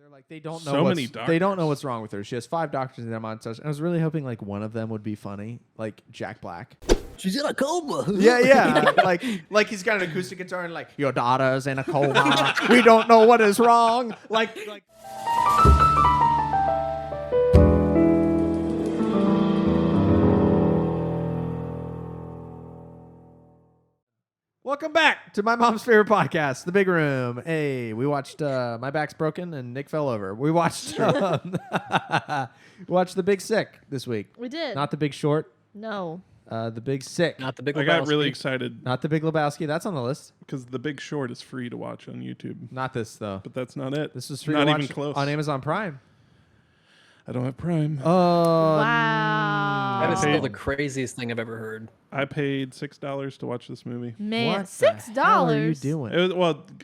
They're like they don't know So many doctors. they don't know what's wrong with her. She has 5 doctors in their montage. I was really hoping like one of them would be funny, like Jack Black. She's in a coma. Yeah. like he's got an acoustic guitar and like your daughter's in a coma. We don't know what is wrong. Like. Welcome back to my mom's favorite podcast, The Big Room. Hey, we watched My Back's Broken and Nick Fell Over. We watched watched The Big Sick this week. We did. Not The Big Short. No. The Big Sick. Not the Big Lebowski. I got really excited Not The Big Lebowski. That's on the list. because The Big Short is free to watch on YouTube. Not this, though. But that's not it. This is free not to even watch close. on Amazon Prime. I don't have Prime. Oh, Wow. That is Okay. still the craziest thing I've ever heard. I paid $6 to watch this movie. Man, what $6. the hell are you doing?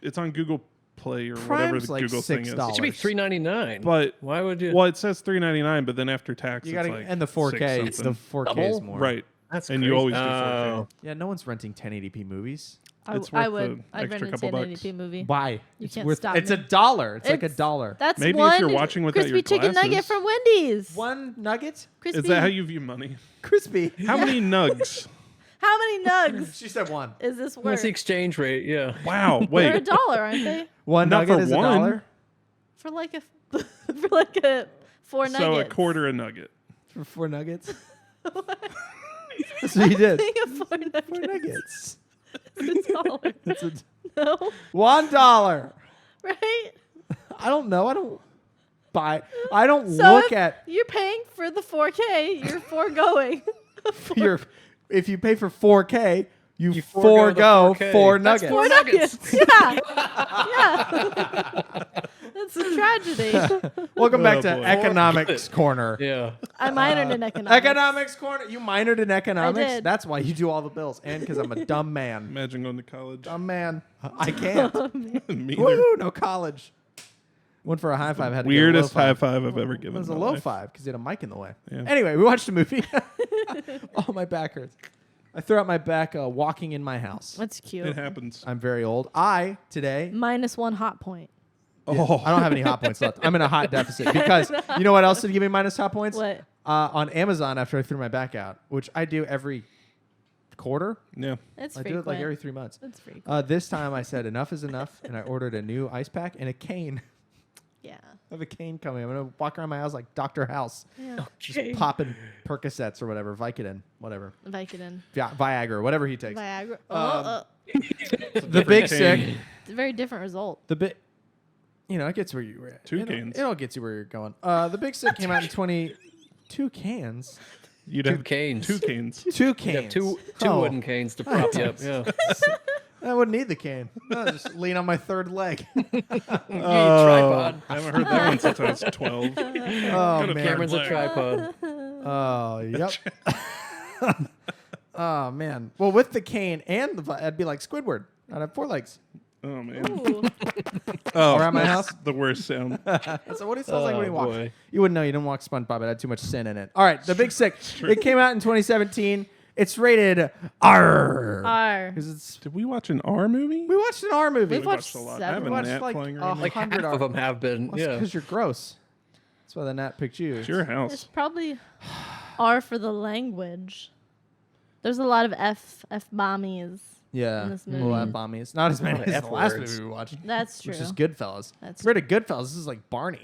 It's on Google Play or whatever Prime's the like Google thing is. $6. It should be $3.99. But why would you? well, it says $3.99, but then after tax, You it's gotta like and the 4K. $6 The something. 4K is Double? more. Right. That's and crazy. you always do 4K. Oh. Yeah, no one's renting 1080p movies. It's I worth would. the I'd extra rent a couple 1080p movie. Why? You It's can't worth, stop It's me. $1. It's like It's- $1. That's Maybe if one you're watching without crispy your chicken nugget glasses. from Wendy's. One nugget? Crispy. Is that how you view money? Crispy. How many nugs? How many nugs She said one. is this What's worth? the exchange rate? Yeah. Wow. They're Wait. $1, aren't they? One Not nugget for is one. $1? For like a for like a 4 nuggets. So a quarter a nugget. For 4 nuggets? That's what you did. Thing of 4 nuggets. 4 nuggets. It's $1. That's a No, $1. right? I don't know. I don't buy. I don't So look if at you're paying for the 4K, you're foregoing. your. If you pay for 4K, you forego forego the 4K. 4 That's nuggets. 4 nuggets. nuggets. Yeah. That's a tragedy. Welcome back Oh, to boy. Economics Corner. Yeah. I minored in economics. Economics Corner. You minored in economics? did. That's why you do all the bills. And because I'm a dumb man. Imagine going to college. Dumb man. I can't. Me either. Woo, no college. Went for a high five. Had to Weirdest get a low high five. five I've ever It given. was a in my low life. five because you had a mic in the way. Yeah. Anyway, we watched a movie. Oh, my back hurts. I threw out my back walking in my house. That's cute. It happens. I'm very old. Today, -1 hot point. Oh, I don't have any hot points left. I'm in a hot deficit because you know what else did give me minus hot points? What? On Amazon after I threw my back out, which I do every quarter. yeah. That's I do frequent. it like every 3 months. That's frequent. This time I said enough is enough, and I ordered a new ice pack and a cane. Yeah. I have a cane coming. I'm gonna walk around my house like Dr. House, Yeah. just popping Percocets or whatever, Vicodin, whatever, Vicodin. Viagra, whatever he takes. Viagra. The Big Sick. It's a very different result. The bit, it gets where you were at. Two cans. It all gets you where you're going. The Big Sick came out in 22 cans. You'd Two have canes. 2 canes. 2 cans. Yeah, two Oh. wooden canes to prop you up. Yeah. I wouldn't need the cane. I'll just lean on my third leg. Tripod. I haven't heard that one since I was 12. Oh, Got a man. Cameron's a leg. tripod. Oh, yep. Oh, man. Well, with the cane and I'd be like Squidward. I'd have 4 legs. Oh, man. Ooh. Oh, Around my that's house? the worst sound. That's what he sounds like when he Oh, walks. boy. You wouldn't know. You didn't walk SpongeBob. It had too much sin in it. All right, The Big Sick. It came out in 2017. It's rated R. R. 'Cause it's. Did we watch an R movie? We watched an R movie. We've watched a lot. I seven. have We a watched gnat like flying around. Like half 100 of them have been. Yeah. Because you're gross. That's why the gnat picked you. It's your It's house. probably R for the language. There's a lot of F bombies. Yeah. in this Well, movie. that bomb is not as many lot of as F the last words. movie we watched, That's true. which is Goodfellas. That's Compared to Goodfellas, this is like Barney.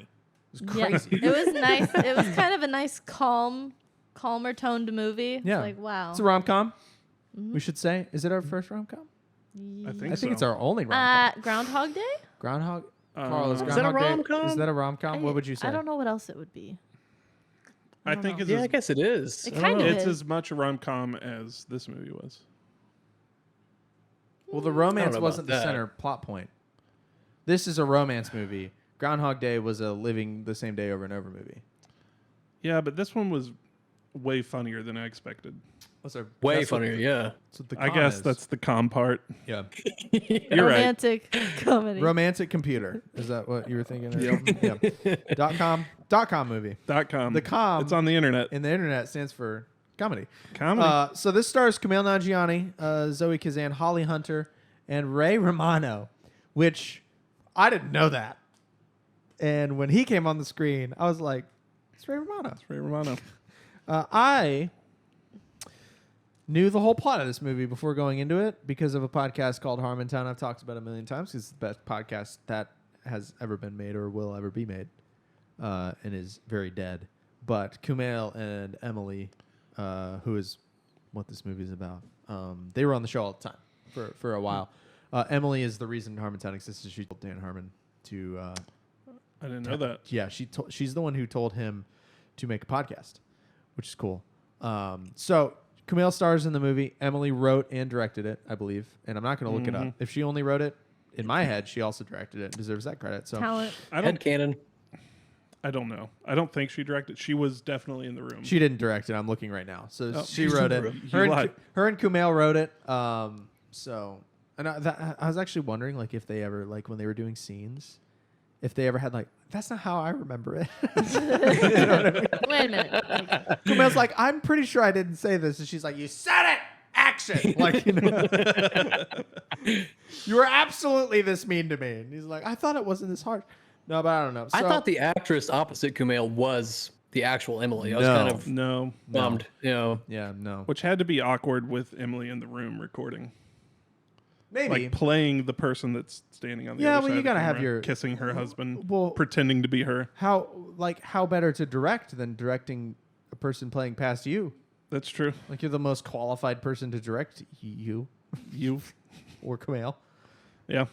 It was Yeah. crazy. It was nice. It was kind of a nice, calmer toned movie. Yeah. It's like, wow. It's a rom-com. We should say. Is it our first rom-com? I think I think so. it's our only rom-com. Groundhog Day? Groundhog. Carl, is Is that a Groundhog Day- rom-com? Is that a rom-com? What would you say? I don't know what else it would be. I don't think know. it's Yeah, I as, guess it is. It I don't kind know. of it's is. as much a rom-com as this movie was. Well, the I romance don't know wasn't the about that. center plot point. This is a romance movie. Groundhog Day was a living the same day over and over movie. Yeah, but this one was way funnier than I expected. Way that's what- funnier. Yeah. That's what the I con guess is. that's the calm part. yeah. You're right. Romantic comedy. Romantic computer. Is that what you were thinking? Yep. .com movie. .com. The com It's on the internet. in the internet stands for comedy. Comedy. So this stars Kumail Nanjiani, Zoe Kazan, Holly Hunter, and Ray Romano, which I didn't know that. And when he came on the screen, I was like, it's Ray Romano. Ray Romano. I knew the whole plot of this movie before going into it because of a podcast called Harmontown. I've talked about it a million times because it's the best podcast that has ever been made or will ever be made, and is very dead. But Kumail and Emily, who is what this movie is about, they were on the show all the time for a while. Emily is the reason Harmontown exists. She told Dan Harmon to. I didn't know that. Yeah, she's the one who told him to make a podcast, which is cool. So Kumail stars in the movie. Emily wrote and directed it, I believe. And I'm not going to look it up. If she only wrote it, in my head, she also directed it. Deserves that credit. So Talent. Headcanon. I don't know. I don't think she directed. She was definitely in the room. she didn't direct it. I'm looking right now. So Oh, she she's wrote in it. the room. Her and Kumail wrote it. So, and I was actually wondering, like, if they ever, like, when they were doing scenes, if they ever had, like, that's not how I remember it. You know what I mean? Wait a minute. Like, Kumail's like, I'm pretty sure I didn't say this. And she's like, you said it! Action! Like, you know. You were absolutely this mean to me. And he's like, I thought it wasn't this hard. No, but I don't know. I So- thought the actress opposite Kumail was the actual Emily. I was No. kind of No. bummed. You know, Yeah, no. Which had to be awkward with Emily in the room recording. Maybe. Like playing the person that's standing on the Yeah, other well, side you of the gotta have camera, your- kissing her husband, Well- pretending to be her. how better to direct than directing a person playing past you? That's true. Like, you're the most qualified person to direct you or Kumail. Yeah.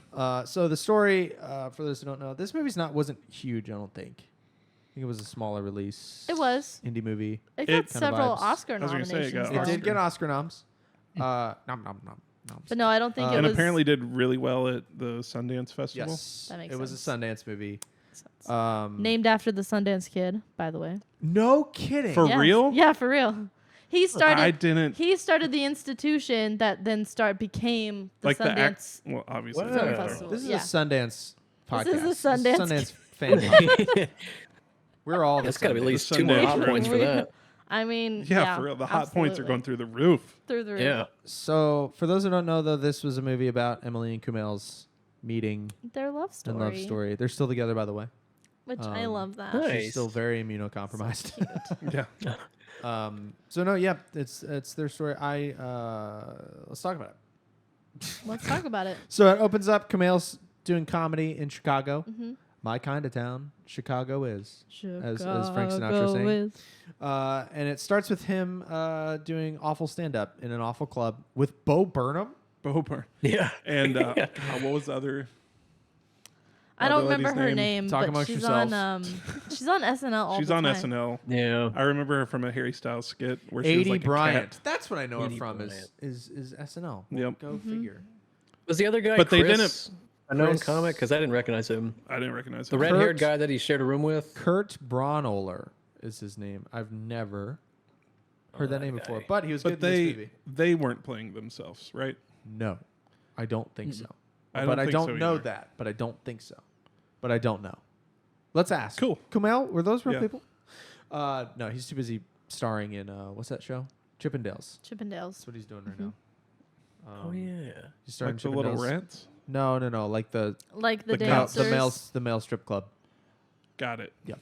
So the story, for those who don't know, this movie's wasn't huge, I don't think. I think it was a smaller release. it was. Indie movie. It got Kind of several vibes. Oscar I was gonna say, it nominations. got It though. Oscar. did get Oscar noms. Nom nom nom. Noms. But no, I don't think it And was. apparently did really well at the Sundance Festival. Yes. That makes it was a Sundance movie. named after the Sundance Kid, by the way. No kidding. For Yes. real? Yeah, for real. He started. I didn't. He started the institution that then became the Like the Sundance. well, obviously. Wow. it's Film not Festival. This is Yeah. a Sundance podcast. This is a Sundance- Sundance fan podcast. We're all the that's got to be at Sundance. least The 2 more Sundance hot room. points for that. I mean, Yeah, for real. The hot points are absolutely. going through the roof. through the roof. Yeah. So, for those who don't know, though, this was a movie about Emily and Kumail's meeting Their love story. and love story. They're still together, by the way. Which I love that. Nice. She's still very immunocompromised. Yeah. So no, yeah, it's their story. Let's talk about it. Let's talk about it. So it opens up. Kumail's doing comedy in Chicago, Mm-hmm. my kind of town. Chicago is, as Chicago Frank Sinatra sang. is- And it starts with him doing awful stand up in an awful club with Bo Burnham. Bober. Yeah. And God, what was the other? I don't the lady's remember her name? name, Talk but amongst she's yourselves. on she's on SNL all She's the on time. SNL. Yeah. I remember her from a Harry Styles skit where she was Adie like a Bryant. cat. That's what I know her 80 from. Bryant. Is SNL. Yep. Go Mm-hmm. figure. Was the other guy But they Chris, a known Chris- comic? Because I didn't recognize him. I didn't recognize The her. red-haired guy that he shared a room with. Kurt Braunohler is his name. I've never heard that name before, but he was good But in this movie. they weren't playing themselves, right? No, I don't think so. I but don't I think don't so know either. that. But I don't think so. But I don't know. Let's ask. Cool. Kumail, were those real Yeah. people? No, he's too busy starring in what's that show? Chippendales. Chippendales. That's what he's doing right now. Oh yeah. He's starring Like the little Chippendales. rats. No, like the Like the The dancers. the male strip club. Got it. Yeah.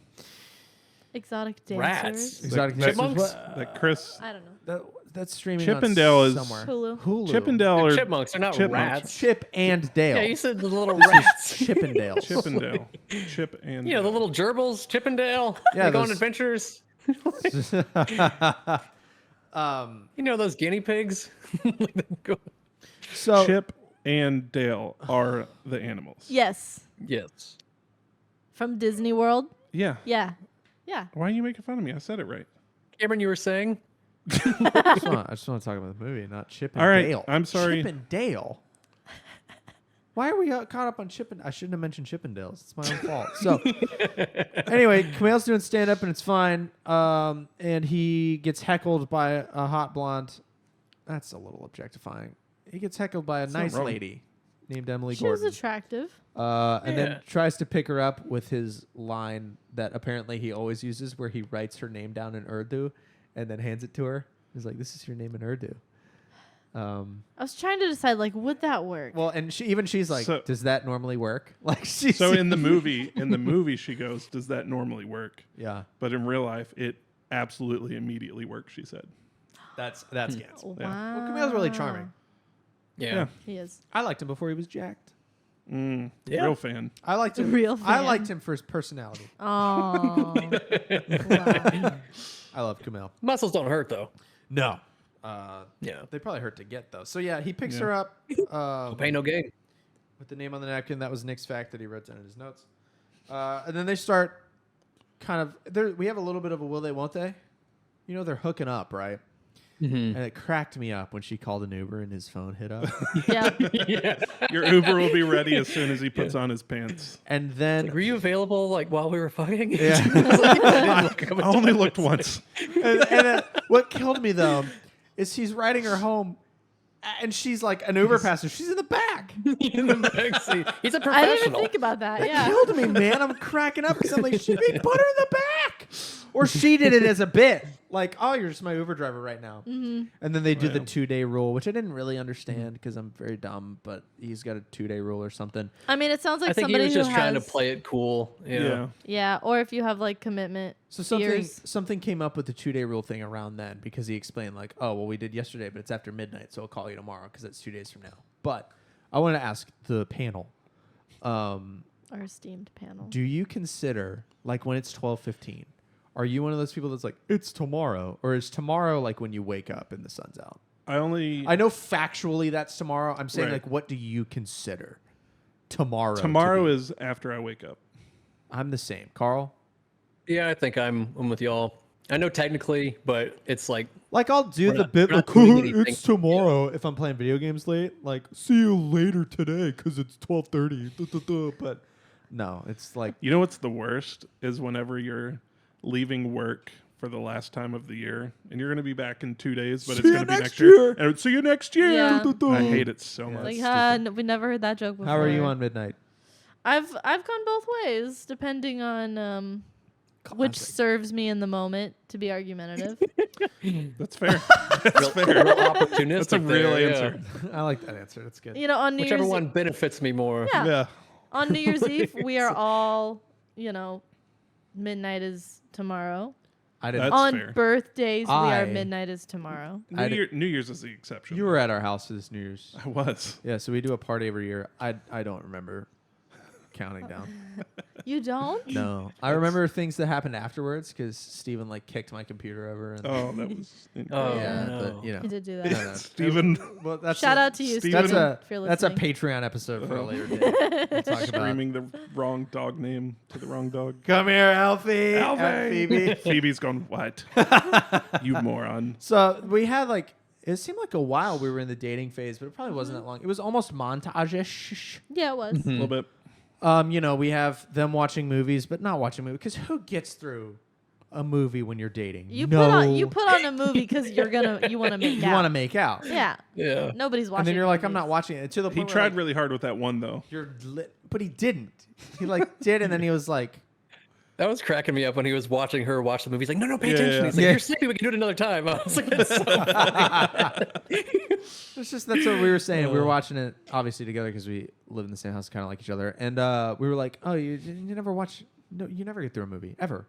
Exotic dancers. Rats. Exotic That- dancers. Chipmunks? That Chris I don't know. That's streaming Chippendale on is- somewhere. Hulu. Hulu. Chippendale or Chipmunks. They're not Chipmunks. rats. Chip and Dale. Yeah, you said the little rats. Chippendale. Chippendale. Chip and You know, the little gerbils, Chippendale. Yeah, they go on those- adventures. You know those guinea pigs? So Chip and Dale are the animals. Yes. Yes. From Disney World. Yeah. Yeah. Yeah. Why are you making fun of me? I said it right. Cameron, you were saying? I just want to talk about the movie, not Chip and All right, Dale. I'm sorry. Chip and Dale. Why are we caught up on Chip and? I shouldn't have mentioned Chippendales. It's my own fault. So, anyway, Kumail's doing stand up and it's fine. And he gets heckled by a hot blonde. That's a little objectifying. He gets heckled by a not nice wrong. lady named Emily She was Gordon. attractive. And then Yeah. tries to pick her up with his line that apparently he always uses, where he writes her name down in Urdu and then hands it to her. He's like, "This is your name in Urdu." I was trying to decide, like, would that work? Well, and she's like, So- does that normally work? Like she's So in the movie, she goes, "Does that normally work?" yeah, But in real life, it absolutely immediately works. She said. that's canceled. Wow. Well, Kumail's really charming. Yeah. He is. I liked him before he was jacked. Yeah. Real fan. I liked him. Real I fan. liked him for his personality. Oh. Wow. I love Kumail. Muscles don't hurt though. No. Yeah. They probably hurt to get though. So yeah, he picks Yeah. her up No pain, no gain. with the name on the napkin. That was Nick's fact that he wrote down in his notes. And then they start we have a little bit of a will they, won't they? You know, they're hooking up, right? Mm-hmm. And it cracked me up when she called an Uber and his phone hit up. Yeah. Yeah. Your Uber will be ready as soon as he puts on his pants. And then Were you available like while we were fucking? Yeah. I only looked once. and what killed me though is he's riding her home and she's like an Uber passenger. She's in the back. In the backseat. He's a I didn't even professional. think about that. That Yeah. killed me, man. I'm cracking up because I'm like, she put her in the back. Or she did it as a bit. Like, oh, you're just my Uber driver right now. Mm-hmm. And then they do the Wow. 2-day rule, which I didn't really understand because I'm very dumb, but he's got a 2-day rule or something. I mean, it sounds like I think he somebody was who just trying to has. play it cool. Yeah. Yeah, or if you have like commitment So fears. something came up with the 2-day rule thing around then because he explained like, oh, well, we did yesterday, but it's after midnight, so I'll call you tomorrow because it's 2 days from now. But I want to ask the panel, Our esteemed panel. do you consider like when it's 12:15, are you one of those people that's like, it's tomorrow? Or is tomorrow like when you wake up and the sun's out? I know factually that's tomorrow. I'm saying Right. like, what do you consider tomorrow? Tomorrow is after I wake up. I'm the same. Carl? Yeah, I think I'm with y'all. I know technically, but it's like Like I'll do We're the not- bit we're like, not doing "Oh, anything." it's tomorrow if I'm playing video games late. Like, see you later today because it's 12:30. But no, it's like, You know what's the worst is whenever you're leaving work for the last time of the year and you're going to be back in 2 days, but See it's you going to be next next year. year. And see you next year. Yeah. I hate it so much. Like, stupid. we never heard that joke before. how are you on midnight? I've gone both ways, depending on which Classic. serves me in the moment to be argumentative. That's fair. real, real opportunistic. That's a real there, yeah. answer. I like that answer. That's good. You know, on New Whichever Year's one benefits me more. Yeah. Yeah. on New Year's Eve, we are all, you know, midnight is tomorrow. I didn't. That's on fair. birthdays, we are I- midnight is tomorrow. New Year's is the exception. You were at our house this New Year's. I was. Yeah, so we do a party every year. I don't remember counting down. You don't? No, I remember things that happened afterwards because Steven like kicked my computer over. And Oh, that was Oh, incredible. yeah, no. but you know, You did do no, that. no. Steven Well, that's Shout a- out to you, Steven. Steven. That's if you're a listening. Patreon episode for a later day. We'll talk about. screaming the wrong dog name to the wrong dog. Come here, Alfie. Alfie. At Phoebe. Phoebe's gone, what? You moron. So we had like it seemed like a while we were in the dating phase, but it probably wasn't Mm-hmm. that long. It was almost montage-ish. Yeah, it was. A little bit. You know, we have them watching movies, but not watching movies because who gets through a movie when you're dating? You no. put on a movie because you want to make You out. want to make out. Yeah. Yeah. Nobody's watching. And then you're like, I'm movies. not watching it to the He point where, tried like, really hard with that one, though. you're lit, but he didn't. He like did, and then he was like, That was cracking me up when he was watching her watch the movie. He's like, no, pay Yeah, attention. yeah. He's like, Yeah. you're sleepy. We can do it another time. I was like, that's so funny. it's just that's what we were saying. We were watching it obviously together because we live in the same house, kind of like each other, and we were like, oh, you never watch. No, you never get through a movie ever.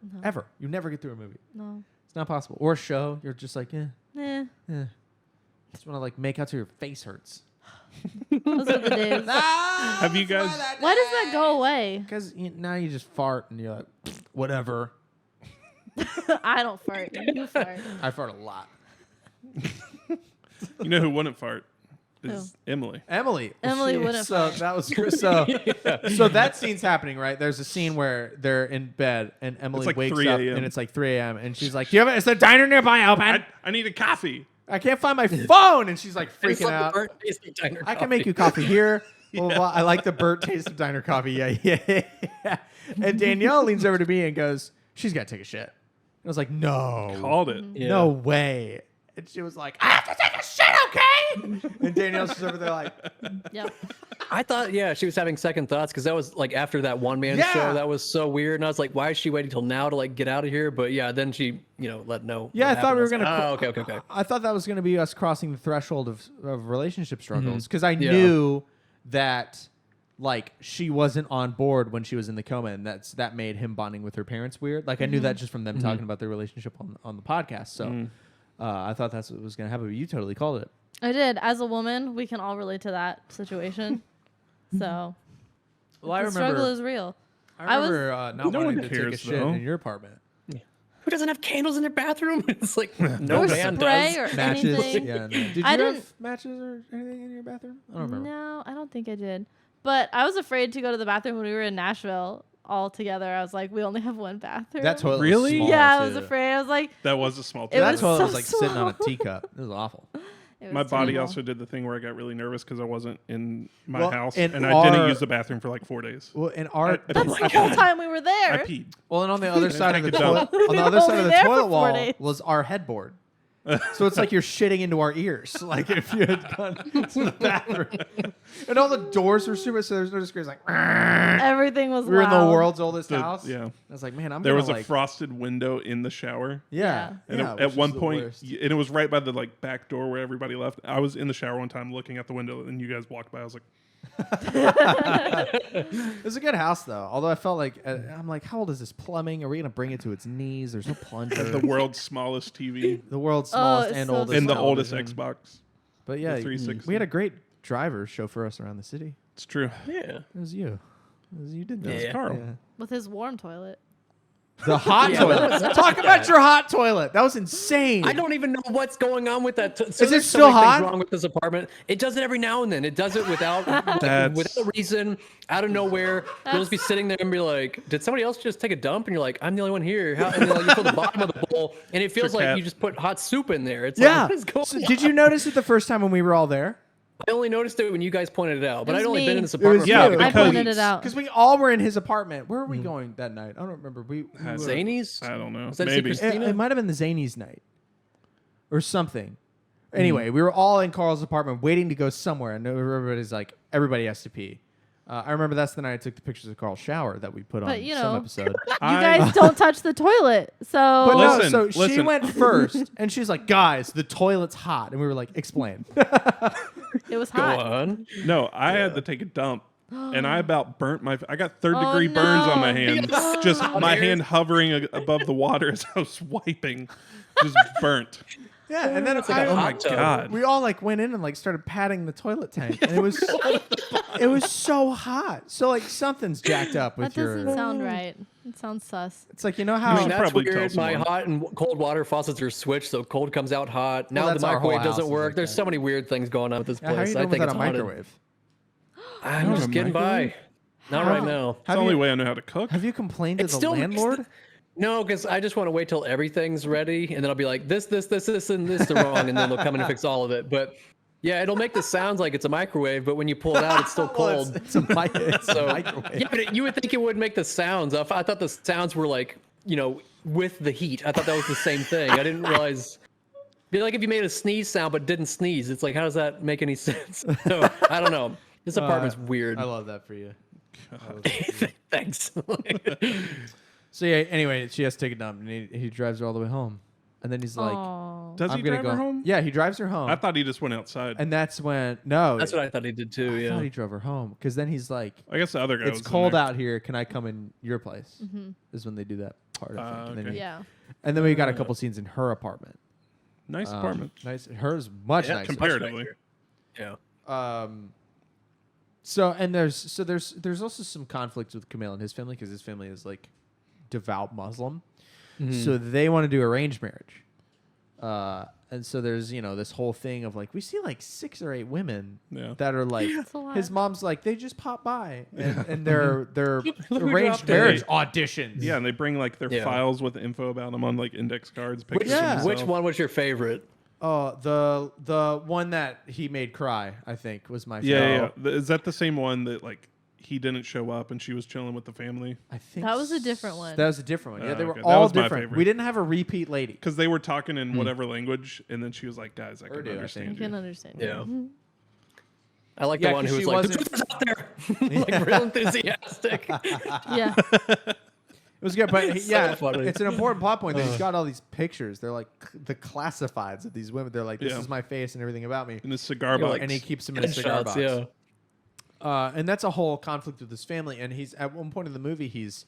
You never get through a movie. No. It's not possible. Or a show. You're just like, Eh. just want to like make out till your face hurts. Those are the days. Have you guys? Why does that go away? Because now you just fart and you're like, whatever. I don't fart. You fart. I fart a lot. You know who wouldn't fart? Is Emily. Emily. Emily wouldn't So fart. that was so that scene's happening, right? There's a scene where they're in bed and Emily like wakes 3 up a.m. and it's like 3 a.m. and she's like, is the diner nearby open? I need a coffee. I can't find my phone. And she's like It's freaking like the out. burnt taste of diner I can make you coffee here. Blah, blah, blah. I like the burnt taste of diner coffee. Yeah. And Danielle leans over to me and goes, she's got to take a shit. And I was like, no. Called it. Yeah. No way. And she was like, I have to take a shit, okay? And Danielle's just over there like, Yep. I thought, yeah, she was having second thoughts because that was like after that one man Yeah. show. That was so weird. And I was like, why is she waiting till now to like get out of here? But yeah, then she, let know. yeah, what I thought we were happened. going to. Oh, okay. I thought that was going to be us crossing the threshold of relationship struggles because I Yeah. knew that like she wasn't on board when she was in the coma, and that made him bonding with her parents weird. Like I knew that just from them talking about their relationship on the podcast. So I thought that's what was going to happen. But you totally called it. I did. As a woman, we can all relate to that situation. So Well, I the struggle remember. is real. I remember not No wanting one to take a cares, shit though. in your apartment. Who doesn't have candles in their bathroom? It's like no Or man spray does. or Matches. anything. Yeah. No. Did you I have didn't- matches or anything in your bathroom? I don't remember. No, I don't think I did. But I was afraid to go to the bathroom when we were in Nashville all together. I was like, we only have one bathroom. That toilet Really? was small, Yeah, I was too. afraid. I was like, That was a small It toilet. That was toilet so was like sitting on a small. teacup. It was awful. it My was body terrible. also did the thing where I got really nervous because I wasn't in my Well, house, in and I didn't our- use the bathroom for like 4 days. Well, in our That's Oh the my whole God. time we were there. I peed. well, and on the other side of the take a dump. toilet, on the other side of Only the there for toilet 4 wall days. was our headboard. So it's like you're shitting into our ears, like if you had gone to the bathroom. And all the doors were super, so there's no disgrace. Like Everything was we were in the loud. world's oldest The- house. yeah. I was like, man, I'm There gonna was a like, frosted window in the shower. yeah. And yeah, at which one is the point, worst. and it was right by the like back door where everybody left. I was in the shower one time looking at the window, and you guys walked by. I was like, It was a good house though. Although I felt like I'm like, how old is this plumbing? Are we gonna bring it to its knees? There's no plunger. the world's smallest TV The world's smallest it's and so oldest and the small. oldest television. Xbox. But yeah, the 360. we had a great driver chauffeur us around the city. It's true. Yeah. It was you. It was you did that. Yeah. Carl. Yeah. with his warm toilet. The hot Yeah, toilet. that was- Talk about your hot toilet. That was insane. I don't even know what's going on with that. So Is it there's still so many hot? things wrong with this apartment. It does it every now and then. It does it without That's- without a reason, out of nowhere. You'll just be sitting there and be like, "Did somebody else just take a dump?" And you're like, "I'm the only one here." How? And then like, you fill the bottom of the bowl, and it feels a like cat. you just put hot soup in there. It's Yeah. like, what is going So on? did you notice it the first time when we were all there? I only noticed it when you guys pointed it out, but It was I'd only me. been in this was apartment. Yeah, you. for I because- pointed it out. Because we all were in his apartment. Where were we going that night? I don't remember. We were- Zanies. I don't know. Was that Maybe. Secret It might have been the Zanies night or something. Anyway, we were all in Carl's apartment waiting to go somewhere, and everybody's like, everybody has to pee. I remember that's the night I took the pictures of Carl's shower that we put on But, you some know, episode. You guys don't touch the toilet. So But no, Listen, so she listen. went first, and she's like, "Guys, the toilet's hot," and we were like, "Explain." it was Go hot. on. No, I had to take a dump, and I about burnt my. I got third Oh, degree burns on my no. hand. Just my hand hovering above the water as I was wiping, just burnt. Yeah, and then It's like a Oh hot my tub. god! we all like went in and like started patting the toilet tank, and it was so hot. So like something's jacked up with That doesn't your. sound right. It sounds sus. It's like you know I how mean, should that's probably tell weird. My someone. hot and cold water faucets are switched, so cold comes out hot. Now Well, the that's our whole microwave house doesn't is work. like There's that. so many weird things going on with this how are place. you I doing think without it's a haunted. microwave? I'm have just a getting microwave? by. Not How? right now. It's the only way I know how to cook. Have you complained to It's the still landlord? No, because I just want to wait till everything's ready, and then I'll be like, this, and this are wrong, and then they'll come in and fix all of it. But yeah, it'll make the sounds like it's a microwave, but when you pull it out, it's still Well, cold. it's a it's a So microwave. yeah, but you would think it would make the sounds. I thought the sounds were like, with the heat. I thought that was the same thing. I didn't realize. Be like if you made a sneeze sound but didn't sneeze. It's like, how does that make any sense? So I don't know. This apartment's weird. I love that for you. Thanks. So yeah. Anyway, she has to take a dump, and he drives her all the way home, and then he's like, Aw. Does "I'm he gonna drive go her home? Yeah, he drives her home, I thought he just went outside. and that's when no, That's what I thought he did too. I Yeah. thought he drove her home because then he's like, I guess the other guy. "It's was in cold there. out here. Can I come in your place?" Mm-hmm. Is when they do that part. I think. And then okay. he- Yeah. And then we got a couple scenes in her apartment. Nice apartment. Nice. Hers much Yeah, nicer. Comparatively. Yeah. So there's also some conflicts with Kumail and his family because his family is like devout Muslim, so they want to do arranged marriage, and so there's this whole thing of like we see like 6 or 8 women Yeah. that are like That's a lot. his mom's like they just pop by and they're who arranged dropped it. marriage auditions. Yeah, and they bring like their Yeah. files with info about them on like index cards. Which, Pictures of Yeah. which themselves. one was your favorite? Oh, the one that he made cry, I think, was my Yeah, favorite. yeah. Is that the same one that like he didn't show up and she was chilling with the family? I think That was a different one. That was a different one. Yeah, they Oh, were okay. That all was my different. favorite. We didn't have a repeat lady. Because they were talking in whatever language, and then she was like, "Guys, I can Urdu, I I understand think. you." can understand. Yeah. Mhm. I like Yeah, the one 'cause who she was like, "The wasn't- truth is out there," like real enthusiastic. Yeah. It was good, but So yeah, funny. it's an important plot point that he's got all these pictures. They're like the classifieds of these women. They're like, this Yeah. is my face and everything about me. In a cigar You're box. like, And he keeps them in a cigar Headshots, box. yeah. And that's a whole conflict with his family. And he's at one point in the movie, he's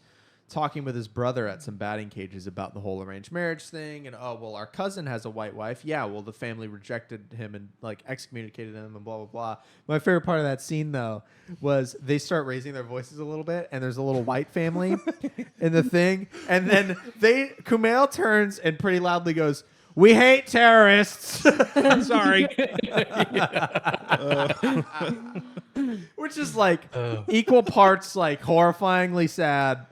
talking with his brother at some batting cages about the whole arranged marriage thing. And our cousin has a white wife. Yeah, well, the family rejected him and like excommunicated him and blah blah blah. My favorite part of that scene though was they start raising their voices a little bit, and there's a little white family in the thing, and then Kumail turns and pretty loudly goes, "We hate terrorists." Sorry. Which is like equal parts like horrifyingly sad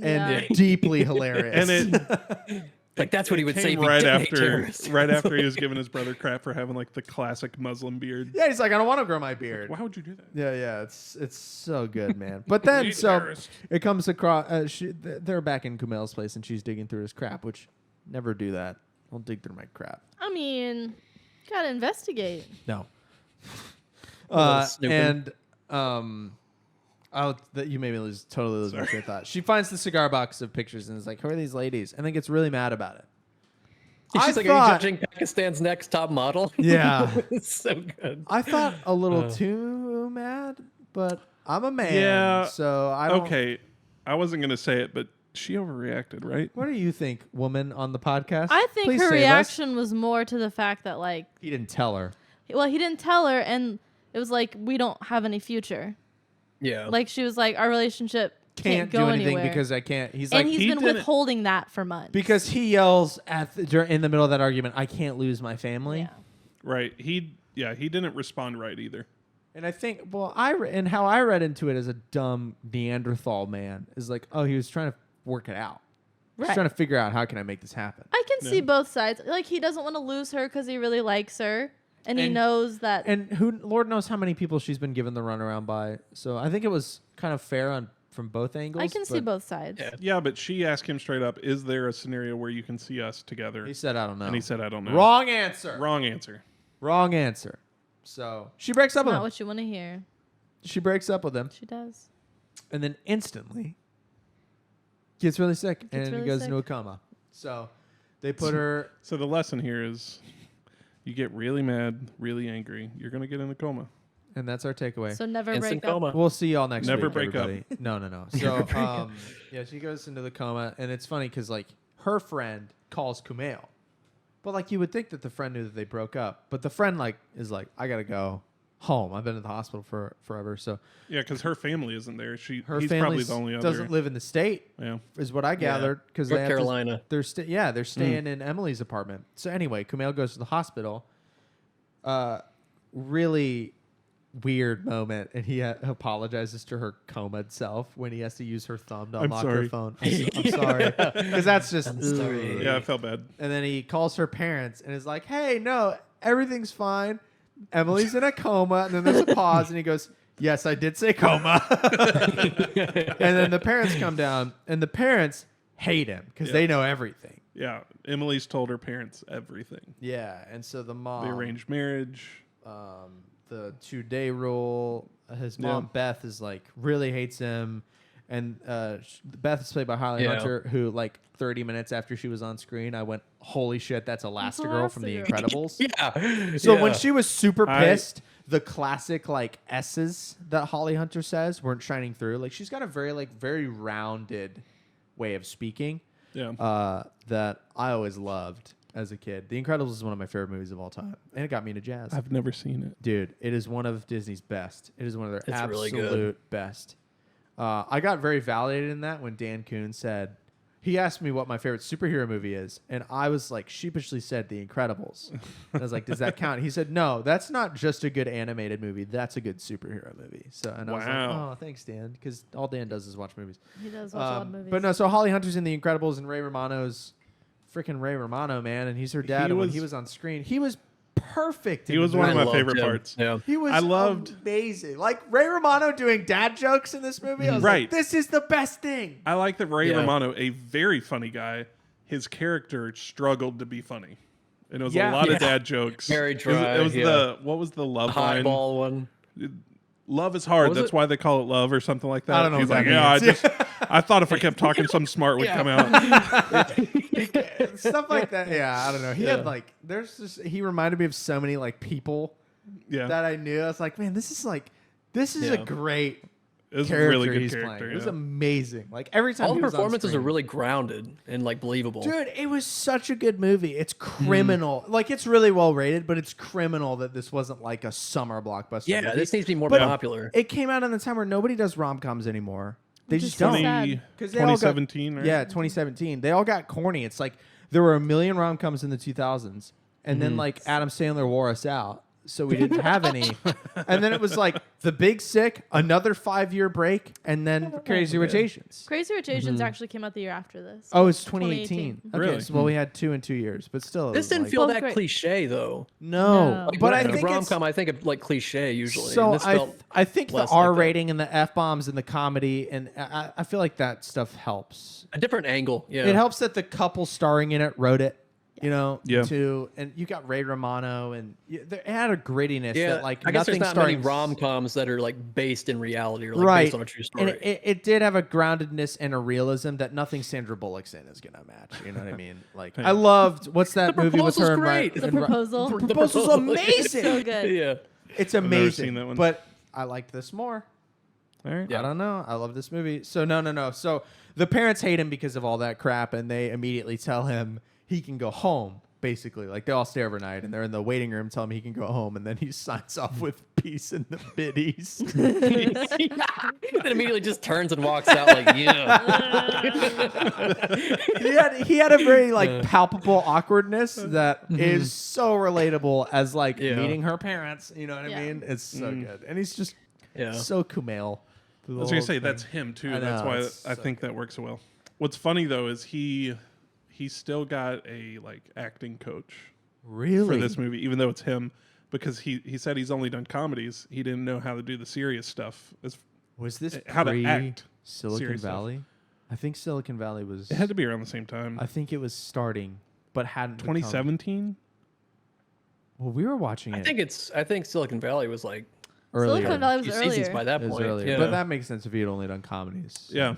and Yeah. deeply hilarious. And it Like that's what he would say. came If he right didn't hate after terrorists. right after he was giving his brother crap for having like the classic Muslim beard. yeah, he's like, I don't want to grow my beard. Why would you do that? Yeah, it's so good, man. But then hate so terrorists. it comes across. They're back in Kumail's place, and she's digging through his crap. Which never do that. Don't dig through my crap. I mean, gotta investigate. No. little snooping. And you made me totally lose my train of thought. She finds the cigar box of pictures and is like, "Who are these ladies?" And then gets really mad about it. She's like, "Are you judging Pakistan's next top model?" Yeah. It's so good. I thought a little too mad, but I'm a man, Yeah, so I don't. Okay, I wasn't gonna say it, but she overreacted, right? What do you think, woman on the podcast? I think Please her save us. reaction was more to the fact that like, He didn't tell her. well, he didn't tell her, and it was like we don't have any future. Yeah. Like she was like, our relationship Can't go do anything anywhere. because I can't. He's and like he's he been didn't- withholding that for months. because he yells in the middle of that argument, "I can't lose my family." yeah. Right. He didn't respond right either. And I think, well, and how I read into it as a dumb Neanderthal man is like, oh, he was trying to work it out. He's Right. trying to figure out how can I make this happen. I can see both sides. Like he doesn't want to lose her because he really likes her, and he And- knows that. And Lord knows how many people she's been given the runaround by. So I think it was kind of fair from both angles. I can see but both sides. Yeah. Yeah, but she asked him straight up, "Is there a scenario where you can see us together?" He said, "I don't know." And he said, "I don't know." "Wrong answer." Wrong answer. Wrong answer. So she breaks up with Not him. what you want to hear. She breaks up with him, She does. and then instantly gets really sick and really goes sick. into a coma. So they put her. So the lesson here is, you get really mad, really angry, you're gonna get in a coma. And that's our takeaway. So never Instant break up. coma. We'll see y'all next Never week. break up. everybody. No. So yeah, she goes into the coma, and it's funny because like her friend calls Kumail, but like you would think that the friend knew that they broke up, but the friend like is like, I gotta go home. I've been in the hospital for forever. So Yeah, because her family isn't there. He's her probably family the only other. doesn't live in the state, Yeah. is what I gathered. Because North Carolina. they're staying in Emily's apartment. So anyway, Kumail goes to the hospital. Really weird moment, and he apologizes to her comaed self when he has to use her thumb to I'm unlock her sorry. phone. I'm sorry, because that's just. sorry. Yeah, I felt bad. And then he calls her parents and is like, "Hey, no, everything's fine. Emily's in a coma." And then there's a pause, and he goes, "Yes, I did say coma." And then the parents come down, and the parents hate him because they know everything. Yeah, Emily's told her parents everything. Yeah, and so the mom, The arranged marriage. the 2-day rule. His mom Beth is like really hates him, and Beth is played by Holly Yeah. Hunter, who like 30 minutes after she was on screen, I went, "Holy shit, that's Elastigirl from The Elastigirl." Incredibles." Yeah. So Yeah. when she was super pissed, the classic like S's that Holly Hunter says weren't shining through. Like she's got a very rounded way of speaking that I always loved as a kid. The Incredibles is one of my favorite movies of all time, and it got me into jazz. I've never seen it. Dude, it is one of Disney's best. It is one of their It's really absolute good. best. I got very validated in that when Dan Kuhn said, he asked me what my favorite superhero movie is, and I was like sheepishly said The Incredibles. And I was like, does that count? He said, no, that's not just a good animated movie. That's a good superhero movie. So, and I was like, Wow. oh, thanks, Dan, because all Dan does is watch movies. He does watch a lot of movies. But no, so Holly Hunter's in The Incredibles, and Ray Romano's freaking Ray Romano, man, and he's her dad. And when he was on screen, he was perfect. He was one of my favorite parts. Yeah. He was I loved- amazing. Like Ray Romano doing dad jokes in this movie. I was Right. like, this is the best thing. I like that Ray Yeah. Romano, a very funny guy, his character struggled to be funny. And it was Yeah. a lot Yeah. of dad jokes. Very It dry, was yeah. what was the love line? Highball one. Love is hard. What was That's it? why they call it love or something like that. I don't know He's what like, that yeah, means. I thought if I kept talking, something smart would come out. Stuff like that. Yeah, I don't know. He Yeah. had like, he reminded me of so many like people Yeah, that I knew. I was like, man, this is a Yeah. great it was a character really good he's character. playing. It was yeah. amazing. Like every time All he the was on performances are screen. really grounded and like believable. Dude, it was such a good movie. It's criminal. Like it's really well rated, but it's criminal that this wasn't like a summer blockbuster. Yeah, movie. this needs to be more But popular. It came out in the time where nobody does rom-coms anymore. They Which just is so don't. sad. 'Cause they all got- 2017, right? Yeah, 2017. They all got corny. It's like there were a million rom-coms in the 2000s, and then like Adam Sandler wore us out, so we didn't have any. And then it was like The Big Sick, another 5-year break, and then Crazy Rich Asians. Crazy Rich Asians actually came out the year after this. Oh, it's 2018. 2018. Okay, Really? so, well, we had 2 in 2 years, but still. it This was didn't like- feel Both that great. cliche though. No, No. but I When think rom it's com, I think of like cliche usually. so. and this felt I think the less like R that. rating and the F bombs and the comedy, and I feel like that stuff helps. a different angle. Yeah, It helps that the couple starring in it wrote it. You know, Yeah. too, and you got Ray Romano, and it had a grittiness Yeah, that like I guess there's nothing not many starring rom coms that are like based in reality or like right, based on a true story. and it did have a groundedness and a realism that nothing Sandra Bullock's in is gonna match. You know what I mean? Like I loved what's that The movie with her proposal's and Ryan? great. The proposal. The proposal's amazing. So good. yeah. It's never amazing. seen that one. But I liked this more. All right. I don't know. I love this movie. So no. So the parents hate him because of all that crap, and they immediately tell him he can go home. Basically, like they all stay overnight, and they're in the waiting room telling him he can go home, and then he signs off with peace in the biddies. Then immediately just turns and walks out like, yeah. he had a very like palpable awkwardness that is so relatable as like Yeah. meeting her parents. You know what I Yeah. mean? It's so good, and he's just Yeah. so Kumail. I was gonna say that's him too. I That's know, why it's I so think that works so well. What's funny though is he still got a like acting coach really for this movie, even though it's him, because he said he's only done comedies. He didn't know how to do the serious stuff. Was this how to pre act Silicon serious stuff. Valley? I think Silicon Valley was. It had to be around the same time. I think it was starting, but hadn't. become- 2017. Well, we were watching it I think Silicon Valley was like earlier. Silicon Valley a was few seasons earlier. by that It was point. earlier, Yeah. but that makes sense if he had only done comedies. Yeah,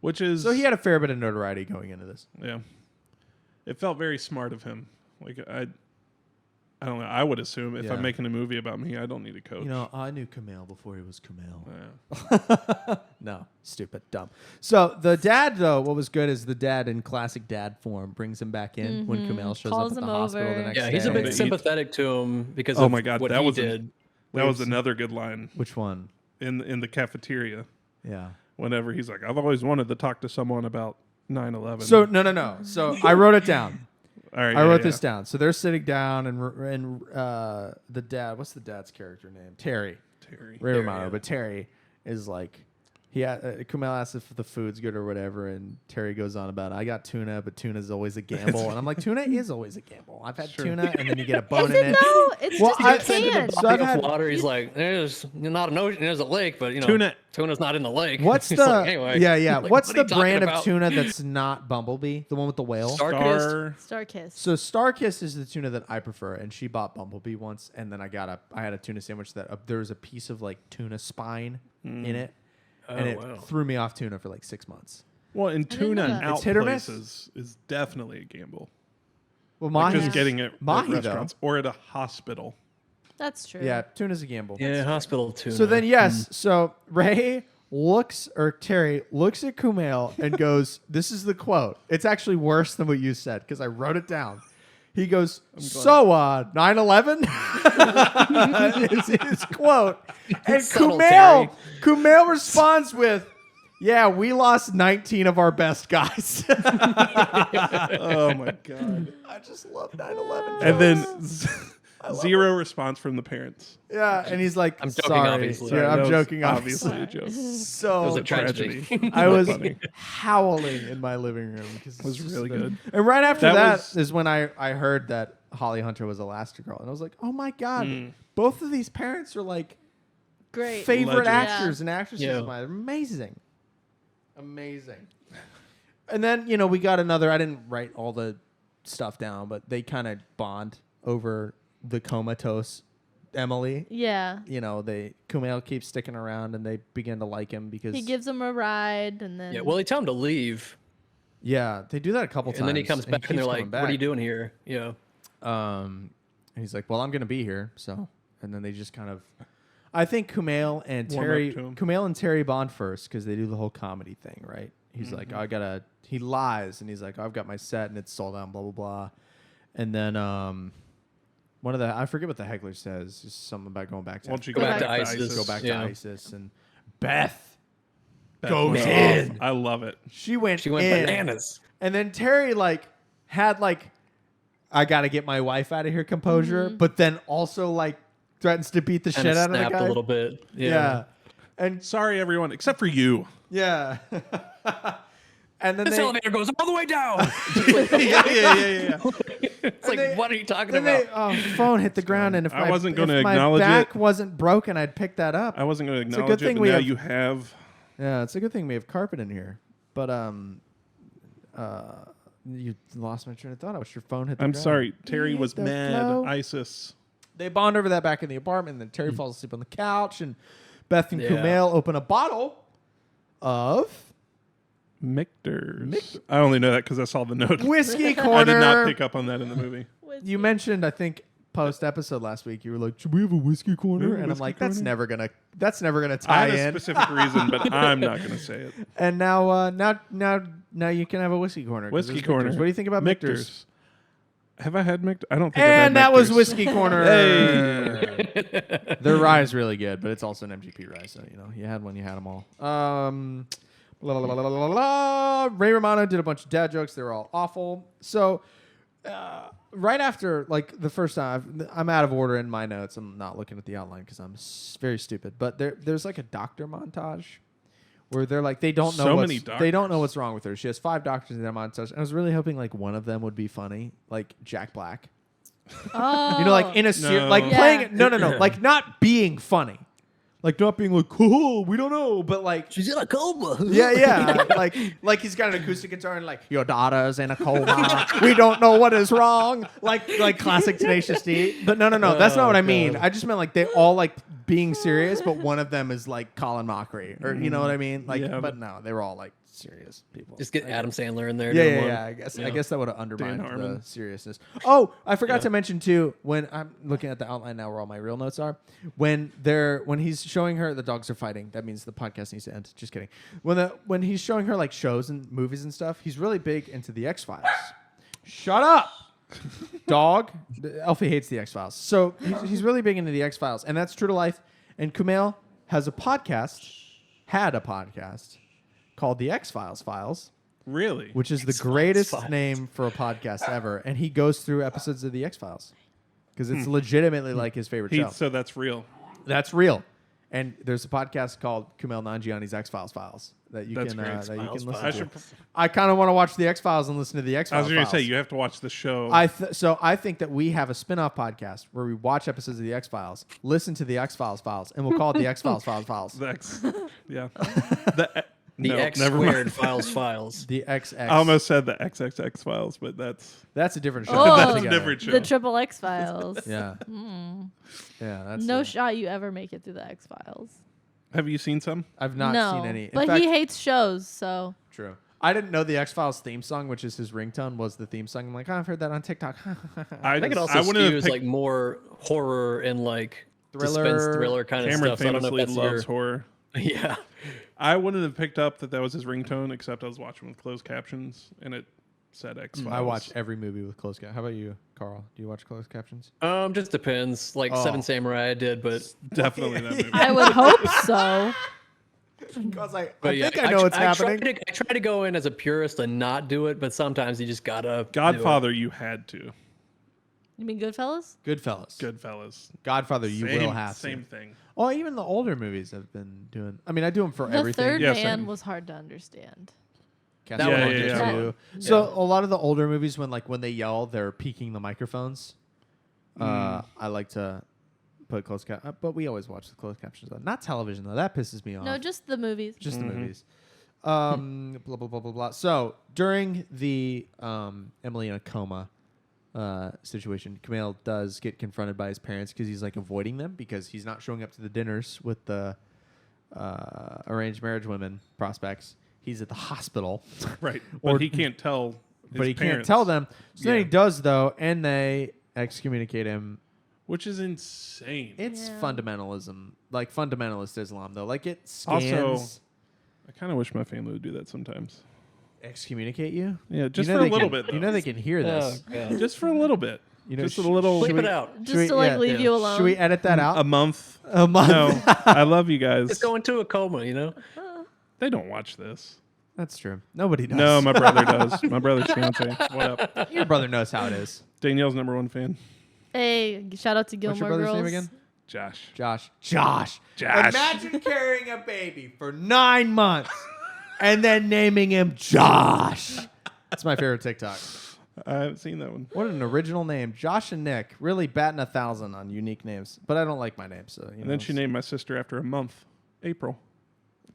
which is So he had a fair bit of notoriety going into this. yeah. It felt very smart of him. Like I don't know. I would assume if Yeah. I'm making a movie about me, I don't need a coach. You know, I knew Kumail before he was Kumail. Yeah. No, stupid, dumb. So the dad, though, what was good is the dad in classic dad form brings him back in when Kumail shows Calls up at him the hospital over. the next Yeah, day. he's a bit He- sympathetic to him because Oh of my God, what that he was did. That was another good line Which one? in the cafeteria. Yeah. Whenever he's like, I've always wanted to talk to someone about 9/11. So no. So I wrote it down. all right, I wrote this down. So they're sitting down, and the dad. What's the dad's character name? Terry. Terry. Ray Romano, yeah. but Terry is like, Kumail asks if the food's good or whatever, and Terry goes on about, I got tuna, but tuna's always a gamble. And I'm like, tuna is always a gamble. I've had tuna, and then you get a bone Is in it it. though? It's Well, just I- a can. So I've Body of had- water. He's like, there's not an ocean, there's a lake, but you know, Tuna. tuna's not in the lake. What's He's the like, anyway, yeah? like, What's what the are you talking brand of about? tuna that's not Bumblebee? The one with the whale. Starkist? Starkiss. So Starkiss is the tuna that I prefer, and she bought Bumblebee once, and then I had a tuna sandwich that there was a piece of like tuna spine in it, and it wow. threw me off tuna for like 6 months. Well, and didn't know tuna that. out It's hit or miss? places is definitely a gamble. Well, Like mahi, just getting it Mahi, at though. restaurants or at a hospital. That's true. yeah, tuna's a gamble. Yeah, hospital tuna. So then, yes, so Terry looks at Kumail and goes, "This is the quote. It's actually worse than what you said because I wrote it down." He goes, "So, 9/11 is his quote, and Subtle, Terry. Kumail responds with, "Yeah, we lost 19 of our best guys." Oh my god! I just love 9/11. And then Zero response from the parents. Yeah, and he's like, I'm joking, sorry. obviously. Yeah, That I'm was joking, obviously obviously. a joke. So It was a Tragedy. tragedy. I was Funny. howling in my living room because It was really good. And right after That that was- is when I heard that Holly Hunter was Elastigirl, and I was like, oh my god, Mm. both of these parents are like Great. favorite Legends. actors and actresses Yeah. of mine. They're amazing, amazing. And then we got another. I didn't write all the stuff down, but they kind of bond over the comatose Emily. Yeah. Kumail keeps sticking around, and they begin to like him because He gives him a ride, and then Yeah, well, they tell him to leave, yeah, they do that a couple times, and then he comes back, and keeps they're like, coming "What are you back. doing here?" Yeah. And he's like, well, I'm going to be here. So, and then they just kind of, I think Kumail and Warm Terry bond first because they do the whole comedy thing, right? He's like, he lies and he's like, I've got my set and it's sold out, blah, blah, blah. And then one of I forget what the heckler says, just something about going back to, Won't you Go go back to back ISIS. go back Yeah. to ISIS. And Beth That goes was in. awesome. I love it. She went She went in. bananas. And then Terry had I got to get my wife out of here composure, but then also threatens to beat the Kind shit of out of the snapped guy. a little bit. Yeah. And Sorry, everyone, except for you. yeah. And then This they, elevator goes all the way down. yeah. It's like, they- what are you talking then about? phone hit the ground, and if I wasn't gonna if my acknowledge back it. wasn't broken, I'd pick that up. I wasn't going to a good acknowledge it, thing but we now have- you have. Yeah, it's a good thing we have carpet in here. But you lost my train of thought. I wish your phone hit the I'm ground. sorry. Terry Hit was the mad. flow. ISIS. They bond over that back in the apartment, and then Terry falls asleep on the couch, and Beth and Yeah. Kumail open a bottle of Michter's. I only know that because I saw the note. whiskey corner. I did not pick up on that in the movie. You mentioned, I think, post episode last week, you were like, "Should we have a whiskey corner?" We have a And I'm whiskey like, corner? "That's never gonna I tie had a in." specific reason, but I'm not going to say it. And now you can have a whiskey corner. 'cause Whiskey there's corner. Michter's. What do you think about Michter's? Have I had Michter? I don't think I've had And that was Michter's. whiskey corner. Hey. Their rye is really good, but it's also an MGP rye, so you had one, you had them all. La, la, la, la, la, la, la. Ray Romano did a bunch of dad jokes. They were all awful. So right after the first time, I'm out of order in my notes. I'm not looking at the outline because I'm very stupid. But there's a doctor montage where they're they don't know So what's, many they don't know doctors. what's wrong with her. She has 5 doctors in that montage. And I was really hoping one of them would be funny, like Jack Black. Oh. In a No. playing Yeah. it. No, not being funny, not being cool. We don't know, but She's in a coma. yeah, like he's got an acoustic guitar and your daughter's in a coma. We don't know what is wrong. Like classic Tenacious D. But no, that's not what I mean. God. I just meant they all being serious, but one of them is Colin Mockery, or you know what I mean? Yeah. But no, they were all serious people. Just get Adam Sandler in there. Yeah, doing yeah, one. yeah. I guess that would have undermined the Harmon. seriousness. Oh, I forgot to mention too. When I'm looking at the outline now, where all my real notes are, when he's showing her the dogs are fighting, that means the podcast needs to end. Just kidding. When he's showing her shows and movies and stuff, he's really big into the X-Files. Shut up, dog. Elfie hates the X-Files, so he's really big into the X-Files, and that's true to life. And Kumail had a podcast called the X-Files Files, Really? which is the X-Files greatest Files. name for a podcast ever. And he goes through episodes of the X-Files because it's legitimately his favorite show. So that's real. That's real. And there's a podcast called Kumail Nanjiani's X-Files Files that you That's can great. that you can X-Files listen I to. should. I kind of want to watch the X-Files and listen to the I X-Files was going to say Files. you have to watch the show. So I think that we have a spin-off podcast where we watch episodes of the X-Files, listen to the X-Files Files, and we'll call it the X-Files Files. The X. Yeah. The No, X never mind. squared files. The XX. I almost said the XXX Files, but that's a different show. Oh. that's a altogether. different show. The Triple X Files. Yeah. Yeah, that's No shot you ever make it through the X Files. Have you seen some? I've not No, seen any. In but fact, he hates shows, so true. I didn't know the X-Files theme song, which is his ringtone, was the theme song. I'm like, I've heard that on TikTok. I think it also wouldn't have skews picked- like more horror and Thriller. suspense thriller kind of Cameron stuff. So I don't know famously if that's loves your... horror. Yeah. I wouldn't have picked up that was his ringtone, except I was watching with closed captions, and it said X Files. I watch every movie with closed captions. How about you, Carl? Do you watch closed captions? Just depends. Like Oh. Seven Samurai I did, but definitely that movie. I would hope so. I was like, but I yeah, think I know what's happening. I try to go in as a purist and not do it, but sometimes you just gotta do it. Godfather, you had to. You mean Goodfellas? Goodfellas. Goodfellas. Godfather, you will have Same to. thing. Oh, even the older movies have been doing. I mean, I do them for The everything. Third Yeah, Man same. was hard to understand. Cast That of one Characters yeah. too. Yeah. So a lot of the older movies, when they yell, they're peaking the microphones. I like to put closed cap, but we always watch the closed captions. Not television though. That pisses me off. No, just the movies. Just the movies. Blah blah blah blah blah. So during the Emily in a coma situation, Kumail does get confronted by his parents because he's like avoiding them because he's not showing up to the dinners with the arranged marriage women prospects. He's at the hospital, Right. But he can't tell. but he can't parents, tell them. So then he Yeah. does though, and they excommunicate him. which is insane. It's Yeah. fundamentalism, like fundamentalist Islam though. Like it scans. Also, I kind of wish my family would do that sometimes. Excommunicate you? Yeah, just You know for a they little can- bit. You know they can hear this. God. just for a little bit. You know, just a little. Bleep should it we- out. Just we- to like yeah, leave yeah. you alone. Should we edit that A out? month. A month. No, I love you guys. Just go into a coma, you know? They don't watch this. That's true. Nobody does. No, my brother does. My brother's fiance. What up? Your brother knows how it is. Danielle's #1 fan. Hey, shout out to Gilmore What's your brother's Girls. name again? Josh. Josh. Josh. Imagine carrying a baby for 9 months and then naming him Josh. That's my favorite TikTok. I haven't seen that one. What an original name. Josh and Nick. Really batting 1,000 on unique names. But I don't like my name, so you And know, then she named my sister after a month, April.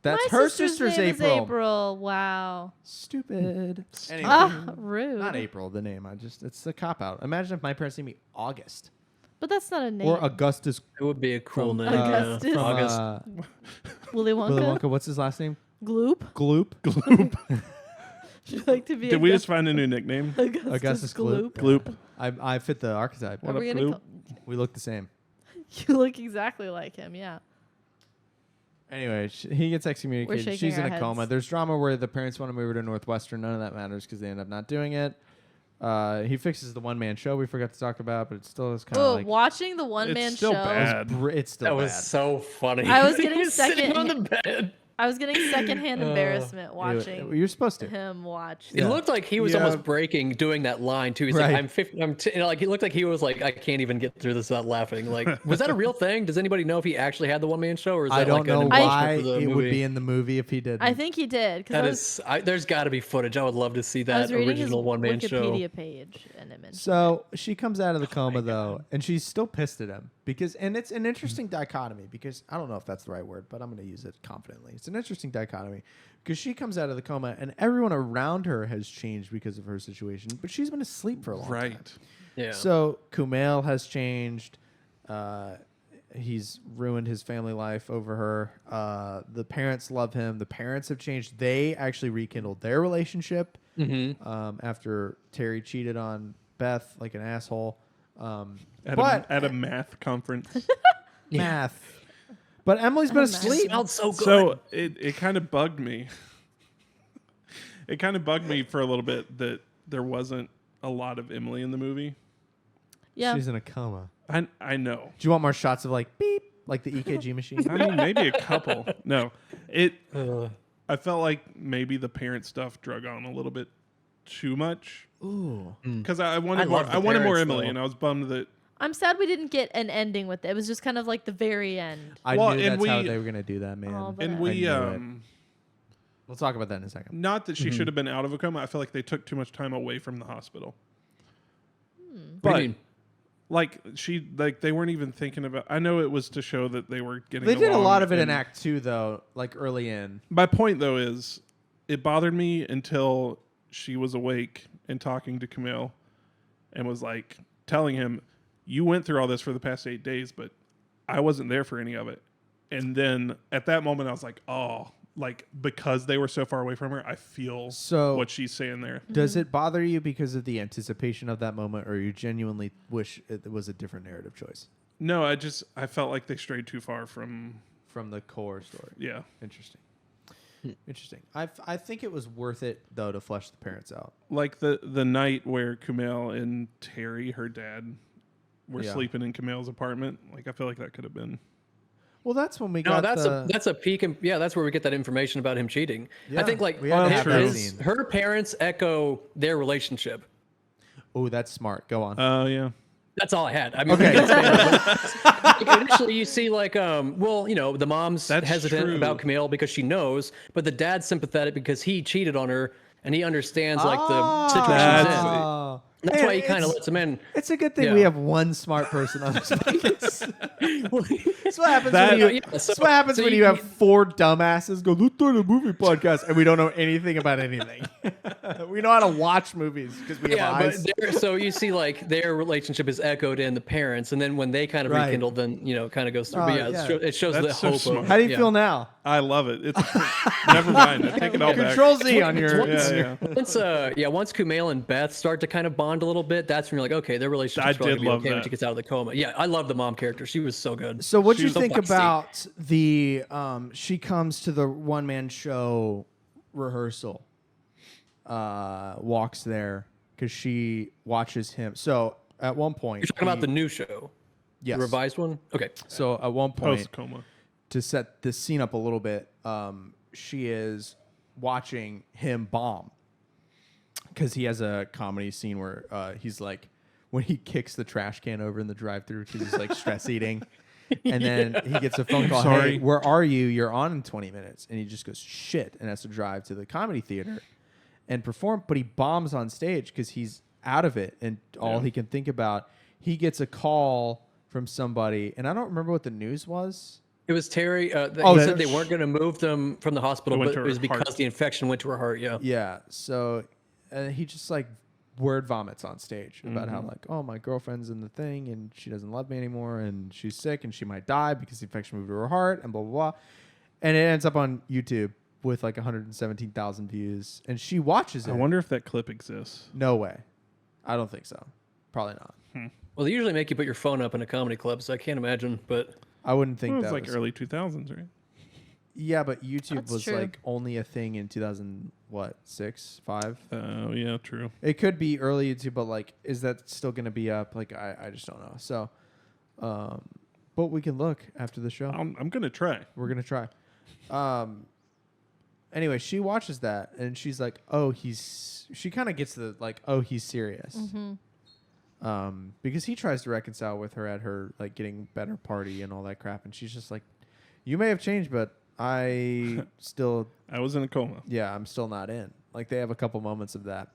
That's My her sister's sister's name is April. April. Wow. Stupid. Anyway, Ah, rude. not April, the name. It's a cop out. Imagine if my parents named me August But that's not a name. or Augustus. It would be a cool name. Augustus. Yeah. From, August. Willy Wonka. Willy Wonka. What's his last name? Gloop. Gloop. Gloop. Would you like to be Did we just find a new nickname? Augustus Gloop. Gloop. I fit the archetype. What Are we up, gonna Gloop? call- We look the same. You look exactly like him, yeah. Anyway, he gets excommunicated. shaking She's in our a coma. heads. There's drama where the parents want to move her to Northwestern. None of that matters because they end up not doing it. He fixes the one-man show we forgot to talk about, but it still is kind Oh, of like watching the one man It's still show. bad. it's still That bad. was so funny. I was getting He sitting second- on the bed. I was getting secondhand embarrassment watching You're supposed to. him watch. It looked like he was Yeah. almost breaking doing that line too. He's Right. like, "I'm 50." Like he looked like he was like, "I can't even get through this without laughing." Like, was that a real thing? Does anybody know if he actually had the one man show, or is that I don't like know an why embellishment for the it movie? would be in the movie if he did. I think he did That because there's got to be footage. I would love to see I that was reading his original one man show. Wikipedia page and it mentioned So she comes out of the coma though, and she's still pissed at him because, and it's an interesting dichotomy because I don't know if that's the right word, but I'm going to use it confidently. It's an interesting dichotomy because she comes out of the coma and everyone around her has changed because of her situation, but she's been asleep for a long time. Right. Yeah. So Kumail has changed. He's ruined his family life over her. The parents love him. The parents have changed. They actually rekindled their relationship after Terry cheated on Beth like an asshole. At a math conference. Math. But Emily's been asleep. Smelled so good. So it kind of bugged me. It kind of bugged me for a little bit that there wasn't a lot of Emily in the movie. Yeah. She's in a coma. I know. Do you want more shots of like beep, like the EKG machine? I mean, maybe a couple. No, I felt like maybe the parent stuff drug on a little bit too much. Ooh. Because I wanted I more. love the I wanted more parents, Emily, though. and I was bummed that. I'm sad we didn't get an ending with it. It was just kind of like the very end. I Well, knew and that's how we- they were gonna do that, man. Oh, but- And I we knew it. We'll talk about that in a second. not that she should have been out of a coma. I feel like they took too much time away from the hospital. What do But you mean? like they weren't even thinking about. I know it was to show that they were getting. They did a along lot of it in and- Act 2, though, like early in. My point though is, it bothered me until she was awake and talking to Kumail, and was like telling him, "You went through all this for the past 8 days, but I wasn't there for any of it." And then at that moment, I was like, "Oh, like because they were so far away from her, I feel So- what she's saying there." Does it bother you because of the anticipation of that moment, or you genuinely wish it was a different narrative choice No, I felt like they strayed too far from. from the core story? Yeah, Interesting. Interesting. I think it was worth it, though, to flesh the parents out. like the night where Kumail and Terry, her dad, were Yeah. sleeping in Kumail's apartment. Like I feel like that could have been. Well, that's when we No, got that's a peak. Yeah, that's where we get that information about him cheating. Yeah, I think like we had to have that his, scene. her parents echo their relationship. Oh, that's smart. Go on. Yeah. That's all I had. I mean, Okay. we can expand on it, but, like, initially you see like, well, the mom's That's hesitant true. about Kumail because she knows, but the dad's sympathetic because he cheated on her and he understands like the situation he's in. Oh. That's Man, why he kind of it's- lets him in. It's a good thing Yeah. we have one smart person on this podcast. That's what happens That- when you. Yeah, That's so- what happens so when you have 4 dumbasses go, let's start a movie podcast, and we don't know anything about anything. We know how to watch movies because we have Yeah, eyes. but so you see like their relationship is echoed in the parents, and then when they kind of Right. rekindle, then it kind of goes through. Oh, But yeah, yeah. it shows That's the so hope. smart. How do you yeah. feel now? I love it. It's never mind. I take it all back. Control Z on your. Yeah, yeah. Once Kumail and Beth start to kind of bond a little bit, that's when you're like, okay, their relationship's I probably did gonna be love okay when that. she gets out of the coma. Yeah, I love the mom character. She was so good. So what do you She's so think feisty. about the she comes to the one-man show rehearsal, walks there because she watches him. So at one point, You're talking about the new show, yes. the revised one. Okay. So at one point, Post coma. to set this scene up a little bit, she is watching him bomb because he has a comedy scene where he's like, when he kicks the trash can over in the drive-thru because he's like stress eating, and then he gets a phone call. Sorry. Hey, where are you? You're on in 20 minutes, and he just goes shit and has to drive to the comedy theater and perform. But he bombs on stage because he's out of it, and all he can think about. He gets a call from somebody, and I don't remember what the news was. It was Terry. He that- said they weren't going to move them from the hospital, It went but to it her was because heart. the infection went to her heart. Yeah. Yeah. So he just like word vomits on stage about how like, oh, my girlfriend's in the thing and she doesn't love me anymore and she's sick and she might die because the infection moved to her heart and blah, blah, blah. And it ends up on YouTube with like 117,000 views. And she watches it. I wonder if that clip exists. No way. I don't think so. Probably not. Well, they usually make you put your phone up in a comedy club, so I can't imagine. But I wouldn't think It was that like was. early 2000s, right? Yeah, but YouTube That's was true. like only a thing in 2006, 5. Oh, yeah, true. It could be early YouTube, but like, is that still going to be up? Like, I just don't know. So, but we can look after the show. I'm going to try. We're going to try. Anyway, she watches that and she's like, oh, she kind of gets the like, oh, he's serious. Because he tries to reconcile with her at her like getting better party and all that crap. And she's just like, you may have changed, but I still, I was in a coma. yeah, I'm still not in. Like they have a couple moments of that.